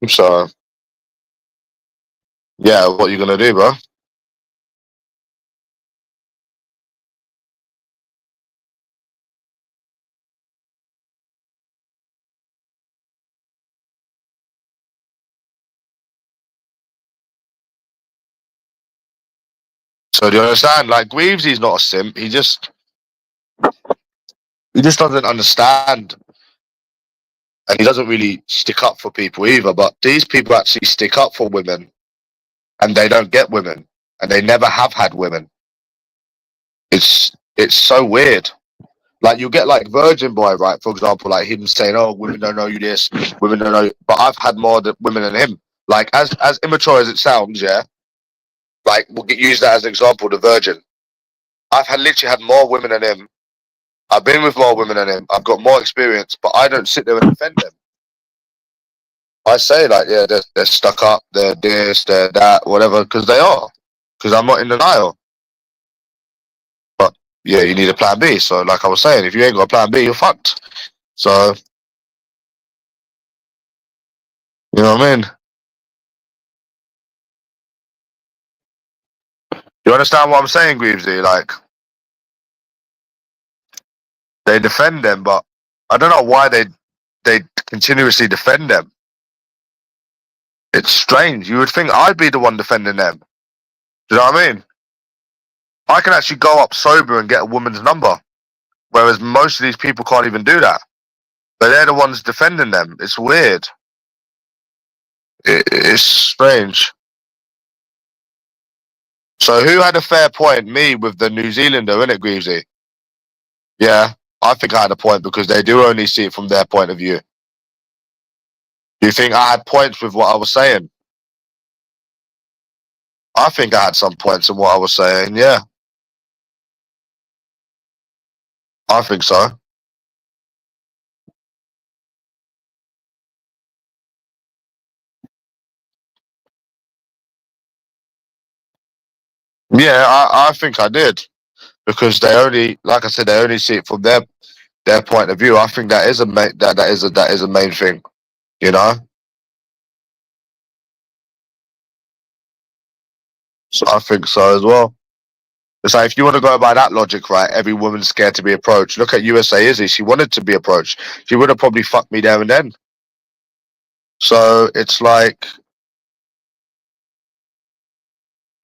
So yeah, what you gonna do, bro? So do you understand? Like, Greavesy's not a simp. He just doesn't understand, and he doesn't really stick up for people either. But these people actually stick up for women, and they don't get women, and they never have had women. It's so weird. Like, you get like Virgin Boy, right? For example, like him saying, "Oh, women don't know you this, women don't know," but I've had more women than him. Like, as immature as it sounds, yeah. Like, use that as an example. The Virgin, I've literally had more women than him. I've been with more women than him. I've got more experience, but I don't sit there and defend them. I say like, yeah, they're stuck up, they're this, they're that, whatever, because they are. Because I'm not in denial. But yeah, you need a plan B. So like I was saying, if you ain't got a plan B, you're fucked. So you know what I mean? You understand what I'm saying, Greavesy? Like they defend them, but I don't know why they continuously defend them. It's strange. You would think I'd be the one defending them. Do you know what I mean? I can actually go up sober and get a woman's number, whereas most of these people can't even do that. But they're the ones defending them. It's weird. It's strange. So who had a fair point? Me with the New Zealander, innit, Greavesy? Yeah, I think I had a point because they do only see it from their point of view. Do you think I had points with what I was saying? I think I had some points in what I was saying, yeah. I think so. Yeah, I think I did. Because they only, like I said, they only see it from their point of view. I think that is a that is a main thing, you know. So I think so as well. It's like if you want to go by that logic, right? Every woman's scared to be approached. Look at USA Izzy. She wanted to be approached. She would have probably fucked me there and then. So it's like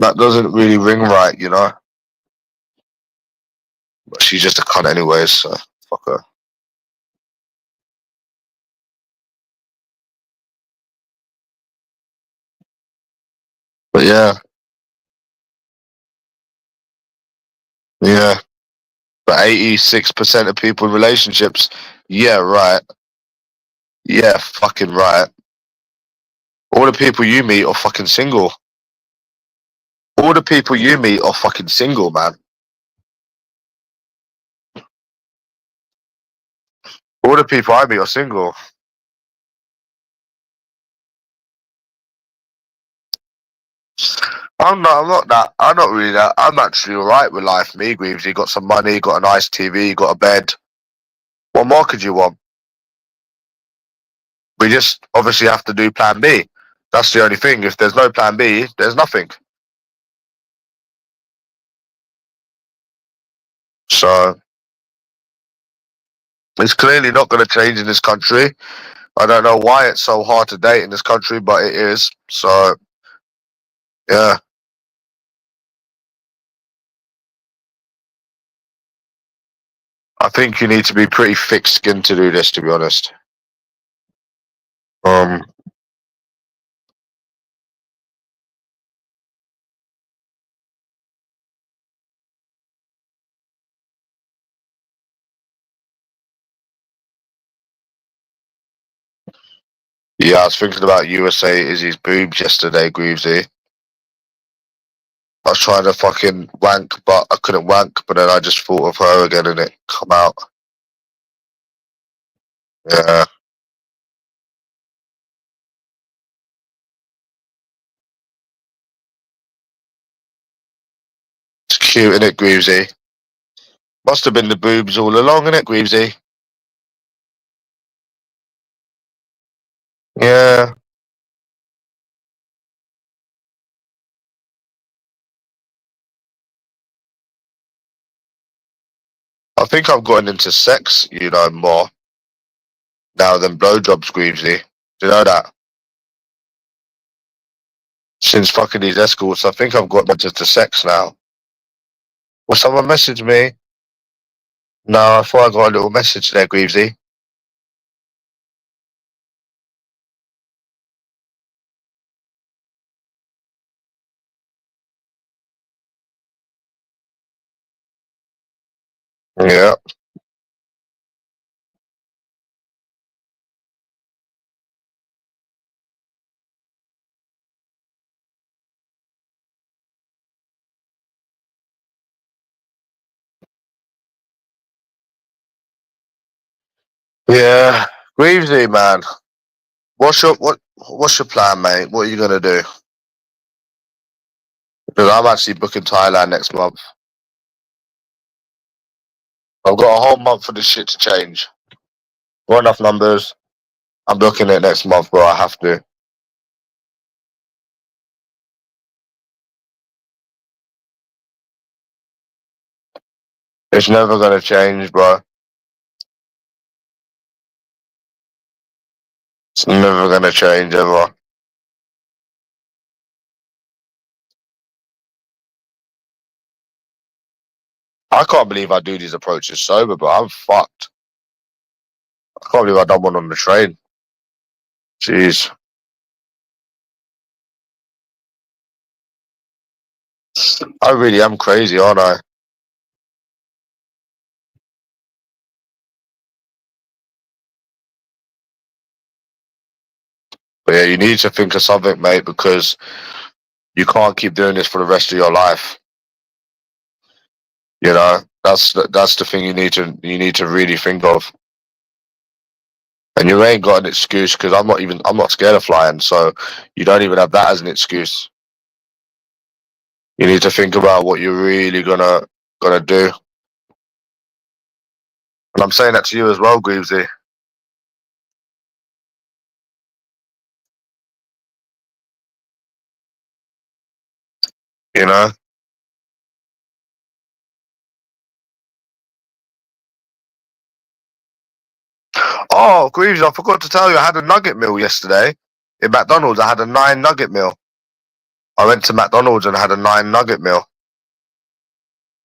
that doesn't really ring right, you know. But she's just a cunt anyways. So fuck her. But yeah, yeah. But 86% of people in relationships, yeah, right. Yeah, fucking right. All the people you meet are fucking single. All the people you meet are fucking single, man. All the people I meet are single. I'm not that. I'm not really that. I'm actually alright with life. Me, Greaves. You got some money, got a nice TV, you got a bed. What more could you want? We just obviously have to do plan B. That's the only thing. If there's no plan B, there's nothing. So it's clearly not going to change in this country. I don't know why it's so hard to date in this country, but it is. So yeah, I think you need to be pretty thick-skinned to do this. To be honest, um, yeah, I was thinking about USA Izzy's boobs yesterday, Greavesy. I was trying to fucking wank, but I couldn't wank. But then I just thought of her again, and it come out. Yeah, it's cute, isn't it, Greavesy? Must have been the boobs all along, innit, Greavesy? Yeah, I think I've gotten into sex, more now than blowjobs, Greavesy. Do you know that? Since fucking these escorts, I think I've gotten into sex now. Will someone message me? No, I thought I got a little message there, Greavesy. Yeah, yeah. Greavesy, man. What's your plan, mate? What are you gonna do? Because I'm actually booking Thailand next month. I've got a whole month for this shit to change. Got enough numbers. I'm booking it next month, bro. I have to. It's never gonna change, bro. It's never gonna change ever. I can't believe I do these approaches sober, bro. I'm fucked. I can't believe I done one on the train. Jeez. I really am crazy, aren't I? But yeah, you need to think of something, mate, because you can't keep doing this for the rest of your life. You know, that's the thing you need to really think of. And you ain't got an excuse because I'm not scared of flying, so you don't even have that as an excuse. You need to think about what you're really gonna do. And I'm saying that to you as well, Greavesy. You know? Oh, Greaves, I forgot to tell you I had a nugget meal yesterday. In McDonald's, I had a 9 nugget meal. I went to McDonald's and had a 9 nugget meal.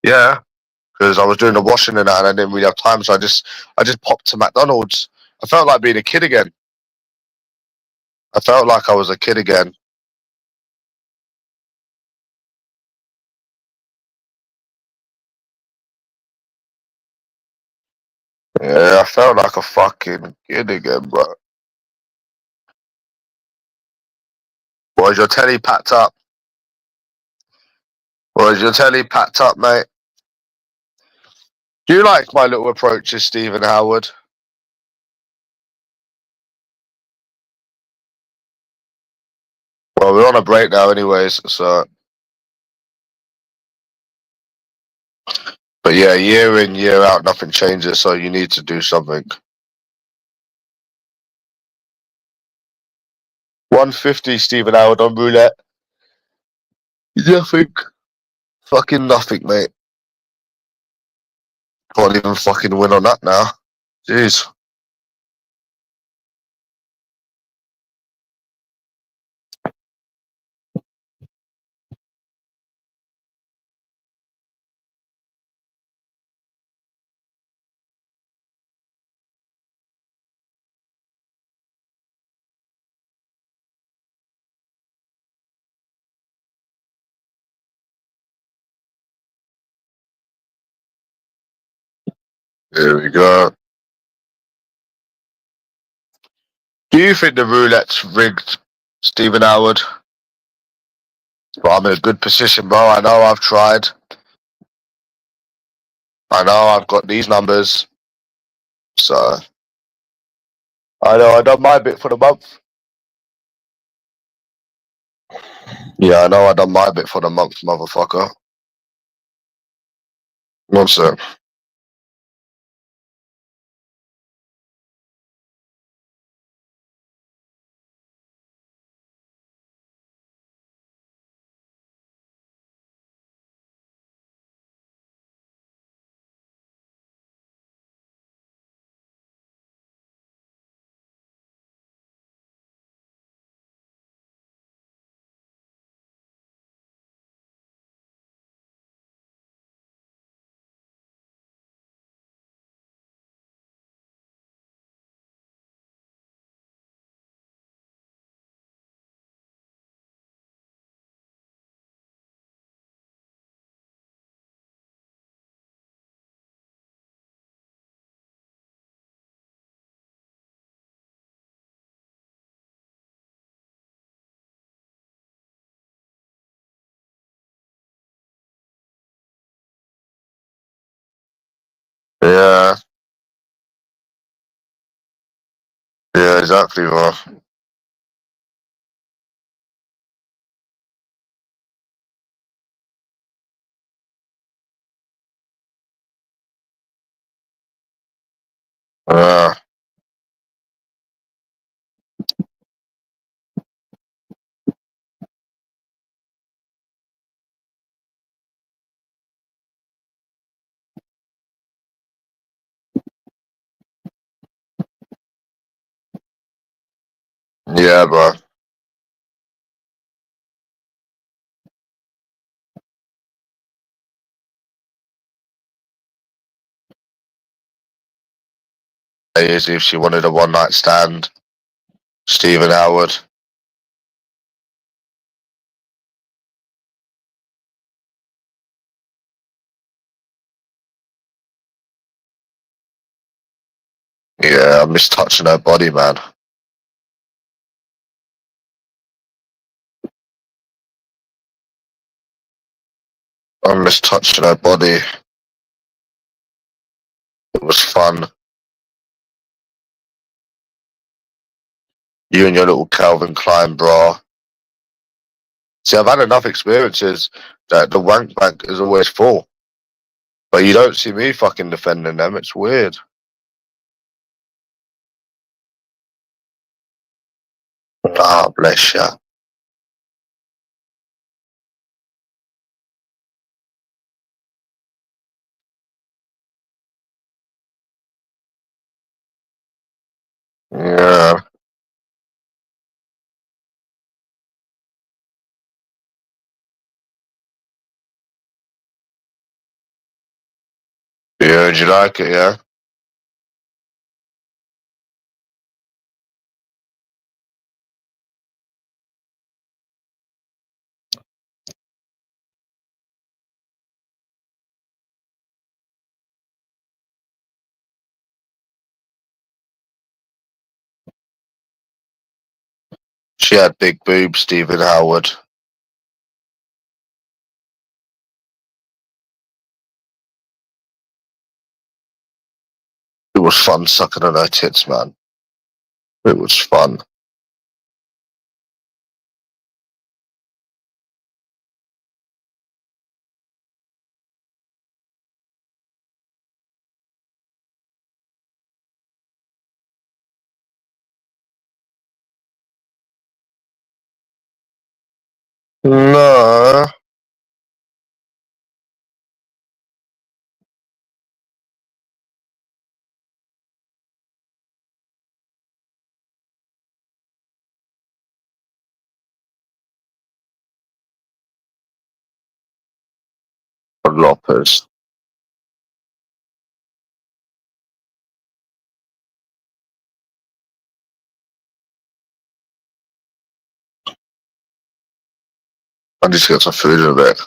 Yeah, because I was doing the washing and that, and I didn't really have time, so I just popped to McDonald's. I felt like being a kid again. I felt like I was a kid again. Yeah, I felt like a fucking kid again, bro. Was your telly packed up? Was your telly packed up, mate? Do you like my little approaches, Stephen Howard? Well, we're on a break now, anyways. So, but yeah, year in, year out, nothing changes. So you need to do something. 150, Stephen Howard on roulette. Nothing. Fucking nothing, mate. Can't even fucking win on that now. Jeez. Here we go. Do you think the roulette's rigged, Stephen Howard? But I'm in a good position, bro. I know I've tried. I know I've got these numbers. So I know I done my bit for the month. Yeah, I know I done my bit for the month, motherfucker. One sec. Yeah, yeah, exactly, bro. Yeah, bro. Easy if she wanted a one night stand. Stephen Howard. Yeah, I miss touching her body, man. I miss touching her body. It was fun. You and your little Calvin Klein bra. See, I've had enough experiences that the wank bank is always full. But you don't see me fucking defending them. It's weird. Ah, bless you. Yeah. Yeah, do you like it, yeah? She had big boobs, Stephen Howard. It was fun sucking on her tits, man. It was fun. No. Loppers. I need to get some food in a bit.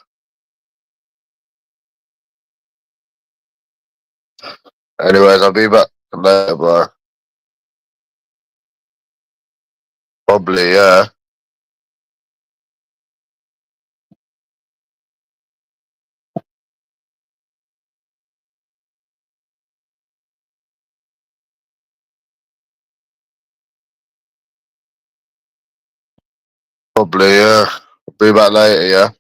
Anyways, I'll be back later, bro. Probably, yeah. Probably, yeah. I'll be back later, yeah.